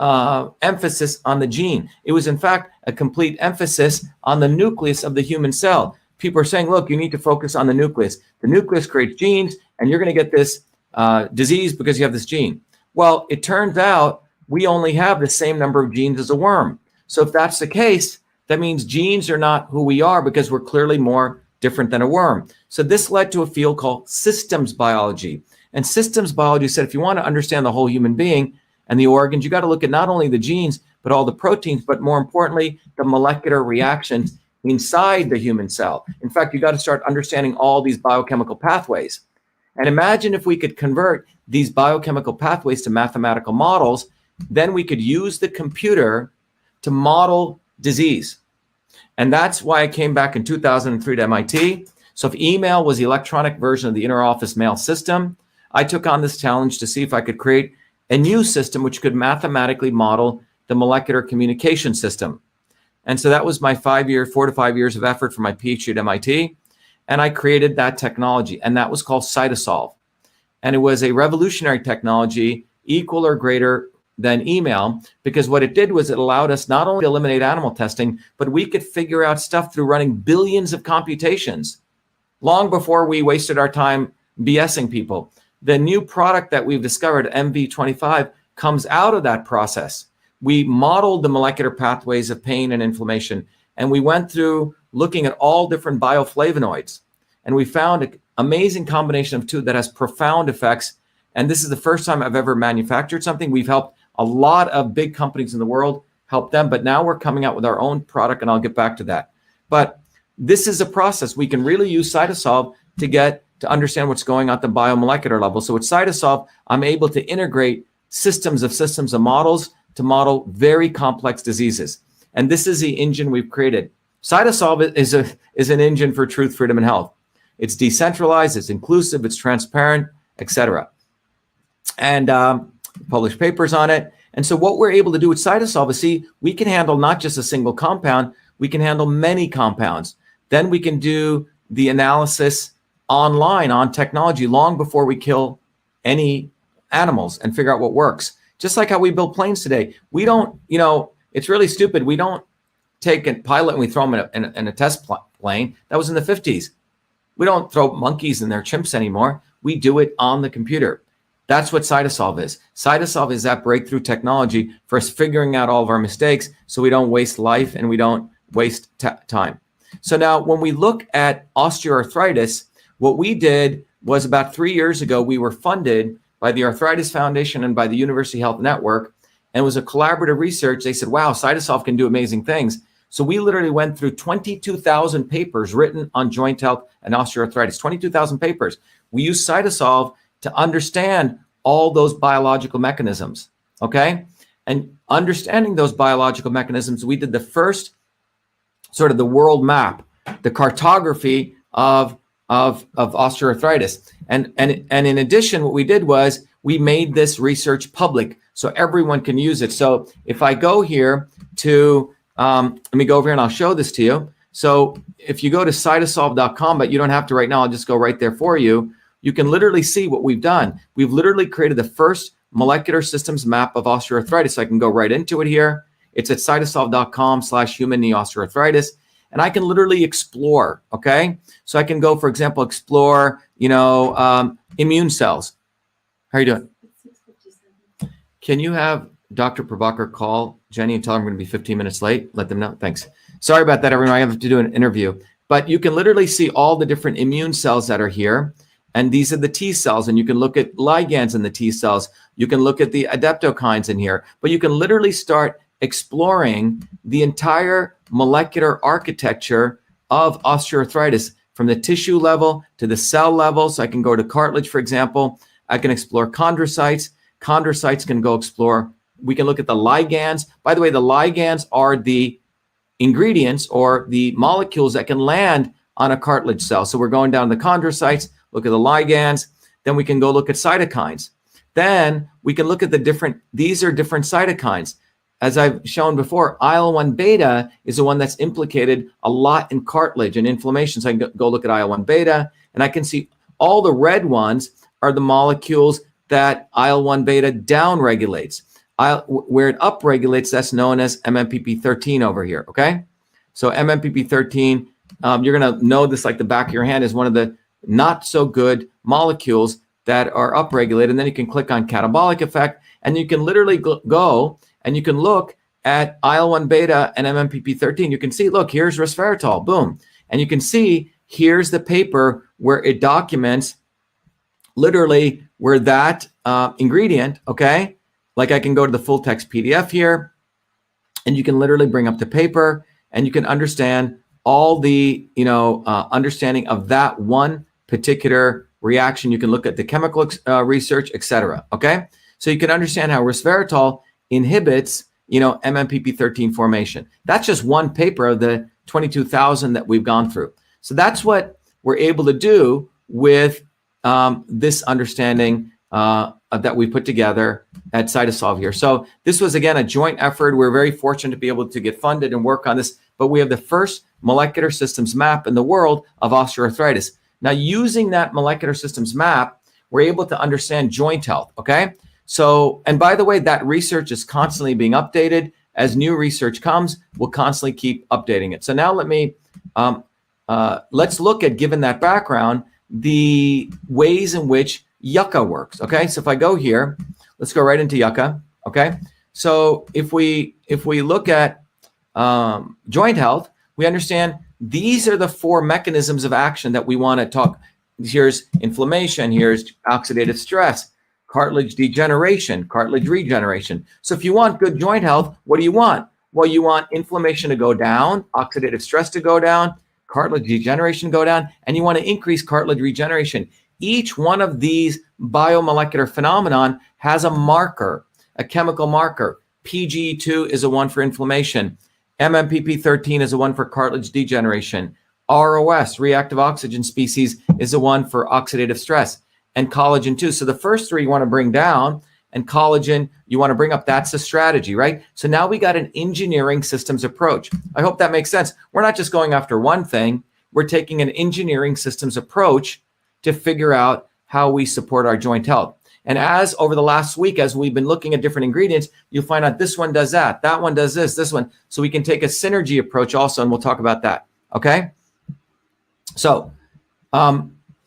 emphasis on the gene. It was, in fact, a complete emphasis on the nucleus of the human cell. People are saying, look, you need to focus on the nucleus. The nucleus creates genes, and you're going to get this disease because you have this gene. Well, it turns out we only have the same number of genes as a worm. So if that's the case, that means genes are not who we are because we're clearly more different than a worm. So this led to a field called systems biology. And systems biology said, if you want to understand the whole human being and the organs, you got to look at not only the genes, but all the proteins, but more importantly, the molecular reactions inside the human cell. In fact, you got to start understanding all these biochemical pathways. And imagine if we could convert these biochemical pathways to mathematical models, then we could use the computer to model disease. And that's why I came back in 2003 to MIT. So if email was the electronic version of the inner office mail system, I took on this challenge to see if I could create a new system which could mathematically model the molecular communication system. And so that was my 4 to 5 years of effort for my PhD at MIT. And I created that technology, and that was called CytoSolve. And it was a revolutionary technology, equal or greater than email, because what it did was it allowed us not only to eliminate animal testing, but we could figure out stuff through running billions of computations long before we wasted our time BSing people. The new product that we've discovered, MV25, comes out of that process. We modeled the molecular pathways of pain and inflammation, and we went through looking at all different bioflavonoids, and we found an amazing combination of two that has profound effects. And this is the first time I've ever manufactured something. We've helped a lot of big companies in the world, help them, but now we're coming out with our own product, and I'll get back to that. But this is a process. We can really use CytoSolve to understand what's going on at the biomolecular level. So with CytoSolve, I'm able to integrate systems of models to model very complex diseases. And this is the engine we've created. CytoSolve is an engine for truth, freedom, and health. It's decentralized, it's inclusive, it's transparent, etc. And published papers on it. And so what we're able to do with CytoSolve is see, we can handle not just a single compound, we can handle many compounds. Then we can do the analysis online on technology long before we kill any animals and figure out what works. Just like how we build planes today. We don't, it's really stupid. We don't take a pilot and we throw them in a test plane. That was in the 50s. We don't throw monkeys in their chimps anymore. We do it on the computer. That's what CytoSolve is. CytoSolve is that breakthrough technology for us figuring out all of our mistakes so we don't waste life and we don't waste time. So now when we look at osteoarthritis, what we did was about 3 years ago, we were funded by the Arthritis Foundation and by the University Health Network. And it was a collaborative research. They said, wow, CytoSolve can do amazing things. So we literally went through 22,000 papers written on joint health and osteoarthritis, 22,000 papers. We used CytoSolve to understand all those biological mechanisms, okay? And understanding those biological mechanisms, we did the first sort of the world map, the cartography of osteoarthritis. And in addition, what we did was we made this research public so everyone can use it. So if I go here to, let me go over here and I'll show this to you. So if you go to cytosolve.com, but you don't have to right now, I'll just go right there for you. You can literally see what we've done. We've literally created the first molecular systems map of osteoarthritis. So I can go right into it here. It's at cytosolve.com/human knee osteoarthritis. And I can literally explore, okay? So I can go, for example, explore, immune cells. How are you doing? Can you have Dr. Prabhakar call Jenny and tell her I'm going to be 15 minutes late? Let them know. Thanks. Sorry about that, everyone. I have to do an interview. But you can literally see all the different immune cells that are here. And these are the T cells. And you can look at ligands in the T cells. You can look at the adaptokines in here. But you can literally start exploring the entire molecular architecture of osteoarthritis from the tissue level to the cell level. So I can go to cartilage, for example. I can explore chondrocytes. Chondrocytes can go explore. We can look at the ligands. By the way, the ligands are the ingredients or the molecules that can land on a cartilage cell. So we're going down the chondrocytes, look at the ligands. Then we can go look at cytokines. Then we can look at these are different cytokines. As I've shown before, IL-1 beta is the one that's implicated a lot in cartilage and inflammation. So I can go look at IL-1 beta, and I can see all the red ones are the molecules that IL-1 beta downregulates. Where it upregulates, that's known as MMPP13 over here, okay? So MMPP13, you're going to know this like the back of your hand, is one of the not so good molecules that are upregulated. And then you can click on catabolic effect, and you can literally go and you can look at IL-1 beta and MMPP13. You can see, look, here's resveratrol, boom. And you can see here's the paper where it documents literally where that ingredient, okay? Like I can go to the full text PDF here, and you can literally bring up the paper, and you can understand all the, understanding of that one particular reaction. You can look at the chemical research, etc. Okay? So you can understand how resveratrol inhibits, MMPP13 formation. That's just one paper of the 22,000 that we've gone through. So that's what we're able to do with this understanding that we put together at CytoSolve here. So this was, again, a joint effort. We're very fortunate to be able to get funded and work on this, but we have the first molecular systems map in the world of osteoarthritis. Now, using that molecular systems map, we're able to understand joint health, okay? So, and by the way, that research is constantly being updated. As new research comes, we'll constantly keep updating it. So now let's look at, given that background, the ways in which Yucca works, okay? So if I go here, let's go right into Yucca, okay? So if we look at joint health, we understand these are the 4 mechanisms of action that we want to talk. Here's inflammation, here's oxidative stress, cartilage degeneration, cartilage regeneration. So if you want good joint health, what do you want? Well, you want inflammation to go down, oxidative stress to go down, cartilage degeneration go down, and you want to increase cartilage regeneration. Each one of these biomolecular phenomenon has a marker, a chemical marker. PGE2 is a one for inflammation. MMPP13 is a one for cartilage degeneration. ROS, reactive oxygen species, is a one for oxidative stress. And collagen 2. So the first 3 you want to bring down, and collagen you want to bring up. That's the strategy, right? So now we got an engineering systems approach. I hope that makes sense. We're not just going after one thing. We're taking an engineering systems approach to figure out how we support our joint health. And as over the last week, as we've been looking at different ingredients, you'll find out this one does that one does this one. So we can take a synergy approach also, and we'll talk about that, okay? So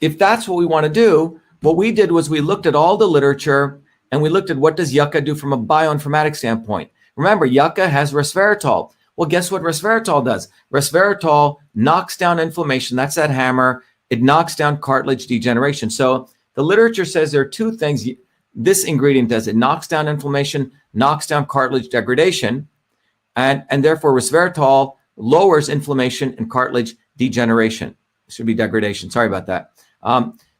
if that's what we want to do, what we did was we looked at all the literature, and we looked at what does Yucca do from a bioinformatics standpoint. Remember, Yucca has resveratrol. Well, guess what resveratrol does? Resveratrol knocks down inflammation. That's that hammer. It knocks down cartilage degeneration. So the literature says there are 2 things this ingredient does. It knocks down inflammation, knocks down cartilage degradation, and therefore resveratrol lowers inflammation and cartilage degeneration. It should be degradation. Sorry about that.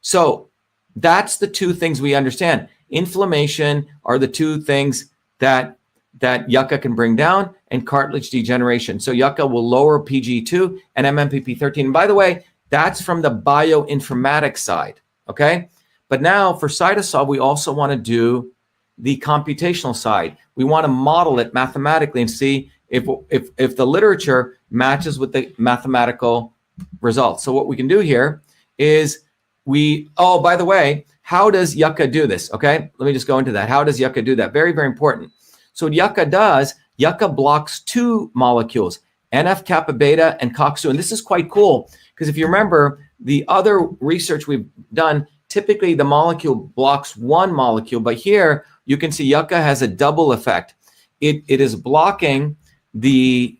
So that's the 2 things we understand. Inflammation are the 2 things that Yucca can bring down, and cartilage degeneration. So Yucca will lower PGE2 and MMPP13. And by the way, that's from the bioinformatics side, okay? But now for CytoSolve, we also want to do the computational side. We want to model it mathematically and see if the literature matches with the mathematical results. So what we can do here is by the way, how does Yucca do this, okay? Let me just go into that. How does Yucca do that? Very, very important. So what Yucca does, Yucca blocks 2 molecules, NF-kappa beta and COX-2. And this is quite cool because if you remember the other research we've done, typically the molecule blocks 1 molecule, but here you can see Yucca has a double effect. It is blocking the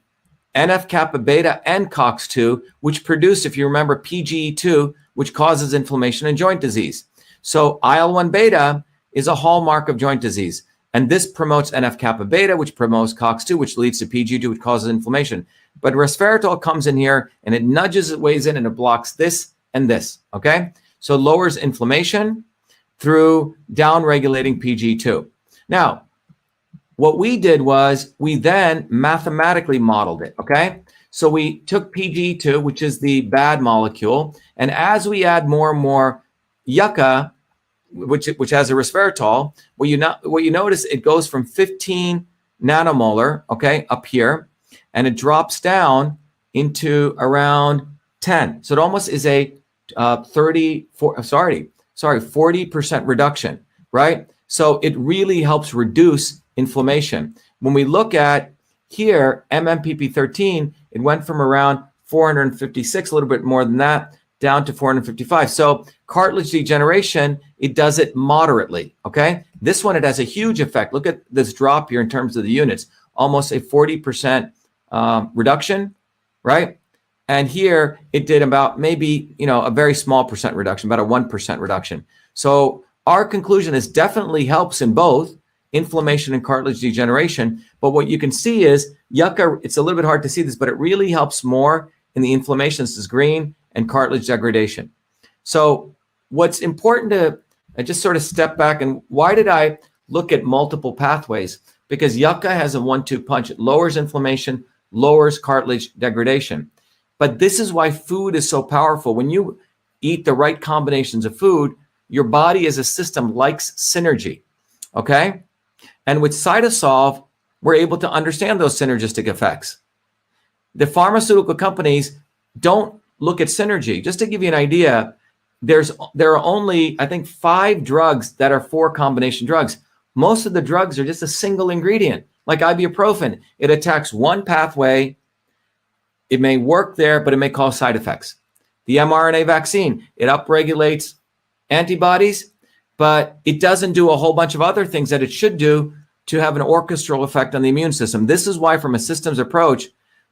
NF-kappa beta and COX-2, which produce, if you remember, PGE2, which causes inflammation and joint disease. So IL-1 beta is a hallmark of joint disease. And this promotes NF-kappa beta, which promotes COX-2, which leads to PGE2, which causes inflammation. But resveratrol comes in here and it nudges its ways in and it blocks this and this, okay? So it lowers inflammation through down-regulating PGE2. Now, what we did was we then mathematically modeled it, okay? So we took PGE2, which is the bad molecule, and as we add more and more Yucca, which has a resveratrol, what you notice, it goes from 15 nanomolar, okay, up here, and it drops down into around 10. So it almost is a 40% reduction, right? So it really helps reduce inflammation. When we look at here, MMPP13, it went from around 456, a little bit more than that, down to 455. So cartilage degeneration, it does it moderately, okay? This one, it has a huge effect. Look at this drop here in terms of the units, almost a 40% reduction, right? And here it did about maybe, a very small percent reduction, about a 1% reduction. So our conclusion is definitely helps in both inflammation and cartilage degeneration. But what you can see is Yucca, it's a little bit hard to see this, but it really helps more in the inflammation. This is green, and cartilage degradation. So what's important to just sort of step back, and why did I look at multiple pathways? Because Yucca has a 1-2 punch. It lowers inflammation, lowers cartilage degradation. But this is why food is so powerful. When you eat the right combinations of food, your body as a system likes synergy, okay? And with Cytosolve, we're able to understand those synergistic effects. The pharmaceutical companies don't look at synergy. Just to give you an idea, there are only, I think, 5 drugs that are 4 combination drugs. Most of the drugs are just a single ingredient, like ibuprofen. It attacks one pathway. It may work there, but it may cause side effects. The mRNA vaccine, it upregulates antibodies, but it doesn't do a whole bunch of other things that it should do to have an orchestral effect on the immune system. This is why, from a systems approach,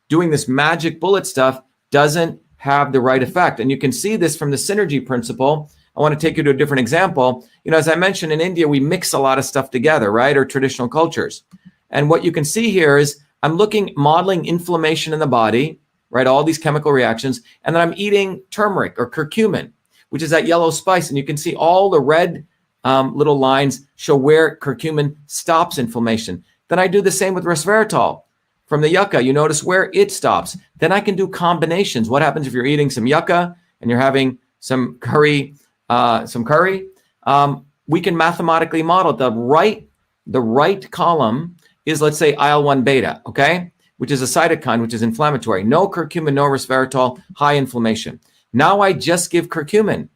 doing this magic bullet stuff doesn't have the right effect. And you can see this from the synergy principle. I want to take you to a different example. You know, as I mentioned, in India, we mix a lot of stuff together, right? Or traditional cultures. And what you can see here is I'm modeling inflammation in the body, right? All these chemical reactions. And then I'm eating turmeric or curcumin, which is that yellow spice. And you can see all the red little lines show where curcumin stops inflammation. Then I do the same with resveratrol from the yucca. You notice where it stops. Then I can do combinations. What happens if you're eating some yucca and you're having some curry? We can mathematically model the right column is, let's say, IL-1 beta, okay, which is a cytokine, which is inflammatory. No curcumin, no resveratrol, high inflammation. Now I just give curcumin.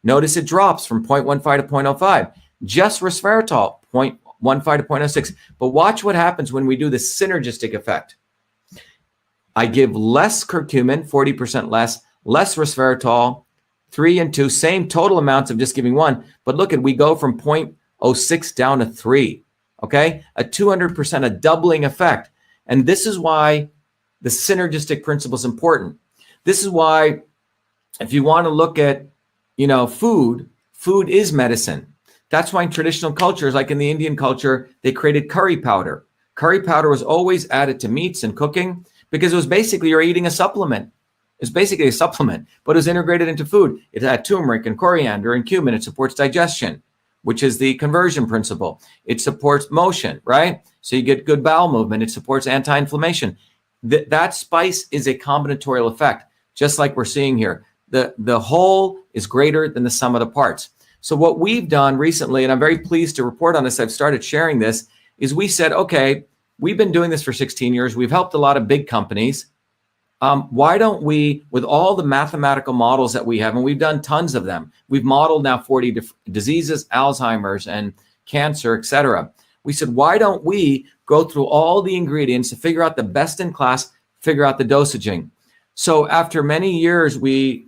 Notice it drops from 0.15 to 0.05. Just resveratrol, 0.15 to 0.06. But watch what happens when we do the synergistic effect. I give less curcumin, 40% less resveratrol, 3 and 2, same total amounts of just giving 1. But look, we go from 0.06 down to 3, okay? A 200%, a doubling effect. And this is why the synergistic principle is important. This is why if you want to look at, you know, food is medicine. That's why in traditional cultures, like in the Indian culture, they created curry powder. Curry powder was always added to meats and cooking because it was basically you're eating a supplement. It's basically a supplement, but it was integrated into food. It had turmeric and coriander and cumin. It supports digestion, which is the conversion principle. It supports motion, right? So you get good bowel movement. It supports anti-inflammation. That spice is a combinatorial effect, just like we're seeing here. The whole is greater than the sum of the parts. So what we've done recently, and I'm very pleased to report on this, I've started sharing this, is we said, okay, we've been doing this for 16 years. We've helped a lot of big companies. Why don't we, with all the mathematical models that we have, and we've done tons of them, we've modeled now 40 diseases, Alzheimer's and cancer, et cetera. We said, why don't we go through all the ingredients to figure out the best in class, figure out the dosaging. So after many years, we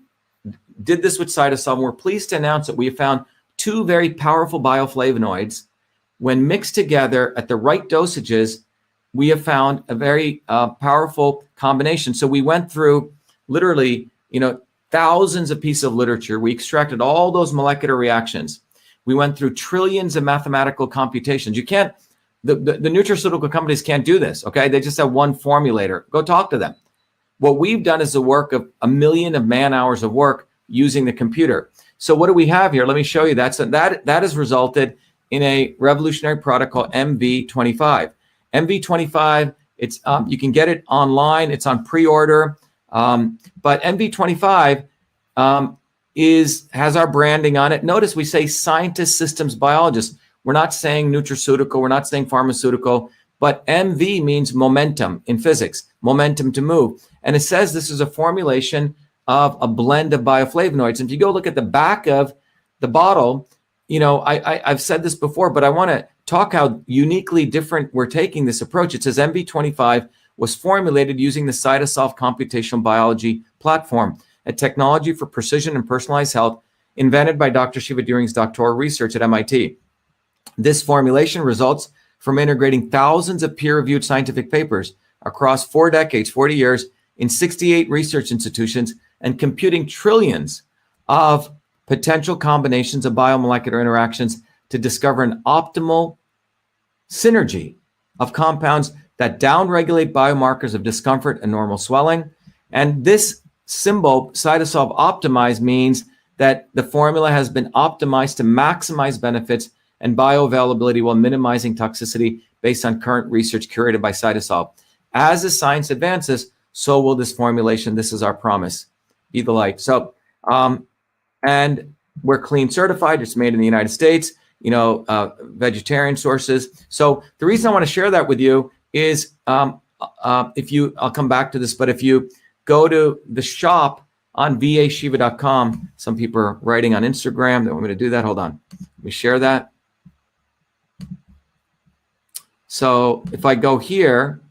did this with Cytosolve. We're pleased to announce that we have found 2 very powerful bioflavonoids. When mixed together at the right dosages, we have found a very powerful combination. So we went through literally, thousands of pieces of literature. We extracted all those molecular reactions. We went through trillions of mathematical computations. You can't, the nutraceutical companies can't do this, okay? They just have one formulator. Go talk to them. What we've done is the work of 1 million of man hours of work using the computer. So what do we have here? Let me show you that. So that has resulted in a revolutionary product called MV25. MV25, it's you can get it online. It's on pre-order. But MV25 has our branding on it. Notice we say scientist, systems, biologist. We're not saying nutraceutical. We're not saying pharmaceutical. But MV means momentum in physics, momentum to move. And it says this is a formulation of a blend of bioflavonoids. And if you go look at the back of the bottle, I've said this before, but I want to talk how uniquely different we're taking this approach. It says MV25 was formulated using the Cytosolve computational biology platform, a technology for precision and personalized health invented by Dr. Shiva during his doctoral research at MIT. This formulation results from integrating thousands of peer-reviewed scientific papers across 4 decades, 40 years, in 68 research institutions, and computing trillions of potential combinations of biomolecular interactions to discover an optimal synergy of compounds that downregulate biomarkers of discomfort and normal swelling. And this symbol, Cytosolve Optimize, means that the formula has been optimized to maximize benefits and bioavailability while minimizing toxicity based on current research curated by Cytosolve. As the science advances, so will this formulation. This is our promise. Be the light. So, and and we're clean certified. It's made in the United States, vegetarian sources. So the reason I want to share that with you is I'll come back to this, but if you go to the shop on vashiva.com, some people are writing on Instagram. They want me to do that. Hold on. Let me share that. So if I go here,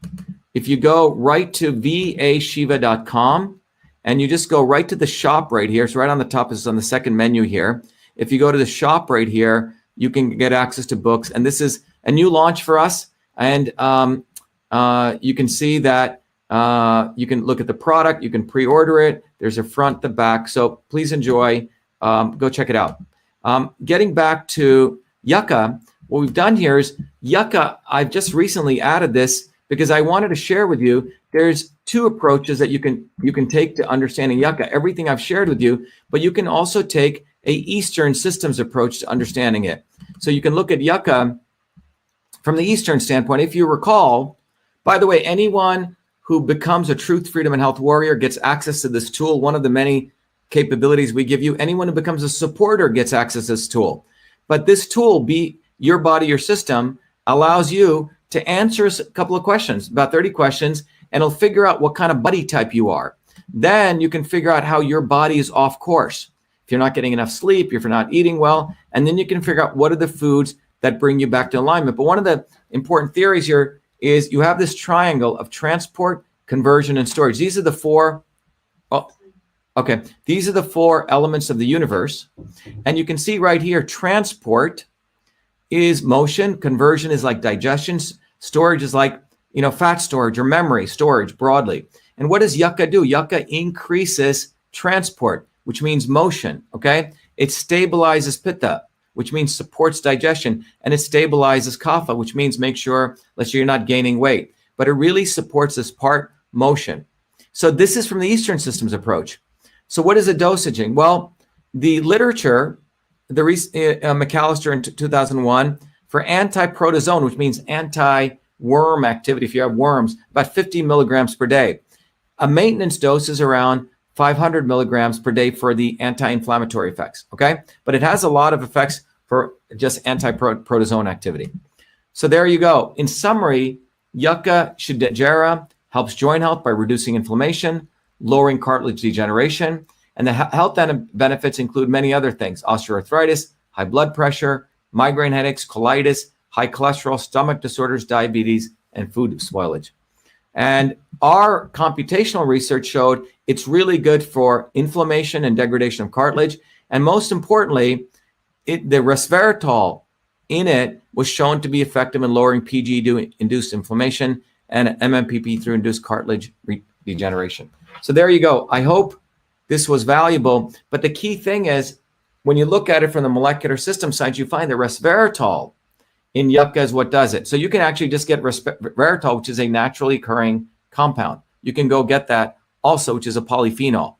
if you go right to vashiva.com and you just go right to the shop right here, it's right on the top, it's on the second menu here. If you go to the shop right here, you can get access to books. And this is a new launch for us. And you can see that you can look at the product, you can pre-order it. There's a front, the back. So please enjoy, go check it out. Getting back to Yucca, what we've done here is Yucca, I've just recently added this because I wanted to share with you, there's two approaches that you can take to understanding Yucca, everything I've shared with you, but you can also take a Eastern systems approach to understanding it. So you can look at Yucca from the Eastern standpoint. If you recall, by the way, anyone who becomes a Truth, Freedom, and Health warrior gets access to this tool, one of the many capabilities we give you. Anyone who becomes a supporter gets access to this tool. But this tool, Be Your Body, Your System, allows you to answer a couple of questions, about 30 questions, and it'll figure out what kind of body type you are. Then you can figure out how your body is off course. If you're not getting enough sleep, if you're not eating well, and then you can figure out what are the foods that bring you back to alignment. But one of the important theories here is you have this triangle of transport, conversion, and storage. These are the four, these are the four elements of the universe. And you can see right here, transport is motion, conversion is like digestion, storage is like, fat storage or memory storage broadly. And what does Yucca do? Yucca increases transport, which means motion, okay? It stabilizes pitta, which means supports digestion, and it stabilizes kapha, which means make sure, let's say you're not gaining weight, but it really supports this part, motion. So this is from the Eastern systems approach. So what is the dosaging? Well, the literature, McAllister in 2001, for anti-protozoan, which means anti-worm activity, if you have worms, about 50 milligrams per day. A maintenance dose is around 500 milligrams per day for the anti-inflammatory effects, okay? But it has a lot of effects for just anti-protozoan activity. So there you go. In summary, Yucca Shidajara helps joint health by reducing inflammation, lowering cartilage degeneration, and the health benefits include many other things: osteoarthritis, high blood pressure, migraine headaches, colitis, high cholesterol, stomach disorders, diabetes, and food spoilage. And our computational research showed it's really good for inflammation and degradation of cartilage. And most importantly, the resveratrol in it was shown to be effective in lowering PGE-induced inflammation and MMPP through induced cartilage degeneration. So there you go. I hope this was valuable. But the key thing is, when you look at it from the molecular system side, you find that resveratrol in Yucca is what does it. So you can actually just get resveratrol, which is a naturally occurring compound. You can go get that also, which is a polyphenol.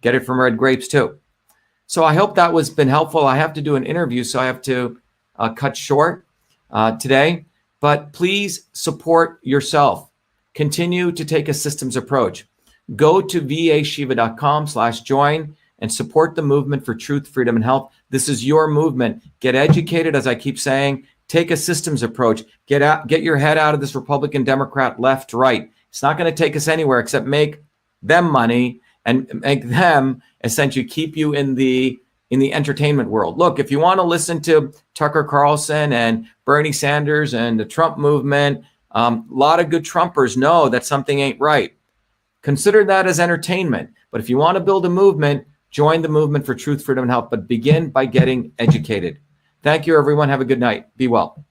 Get it from red grapes too. So I hope that was been helpful. I have to do an interview, so I have to cut short today. But please support yourself. Continue to take a systems approach. Go to vashiva.com/join and support the movement for truth, freedom, and health. This is your movement. Get educated, as I keep saying. Take a systems approach. Get your head out of this Republican, Democrat, left, right. It's not going to take us anywhere except make them money and make them essentially keep you in the entertainment world. Look, if you want to listen to Tucker Carlson and Bernie Sanders and the Trump movement, a lot of good Trumpers know that something ain't right. Consider that as entertainment. But if you want to build a movement, join the movement for truth, freedom, and health. But begin by getting educated. Thank you, everyone. Have a good night. Be well.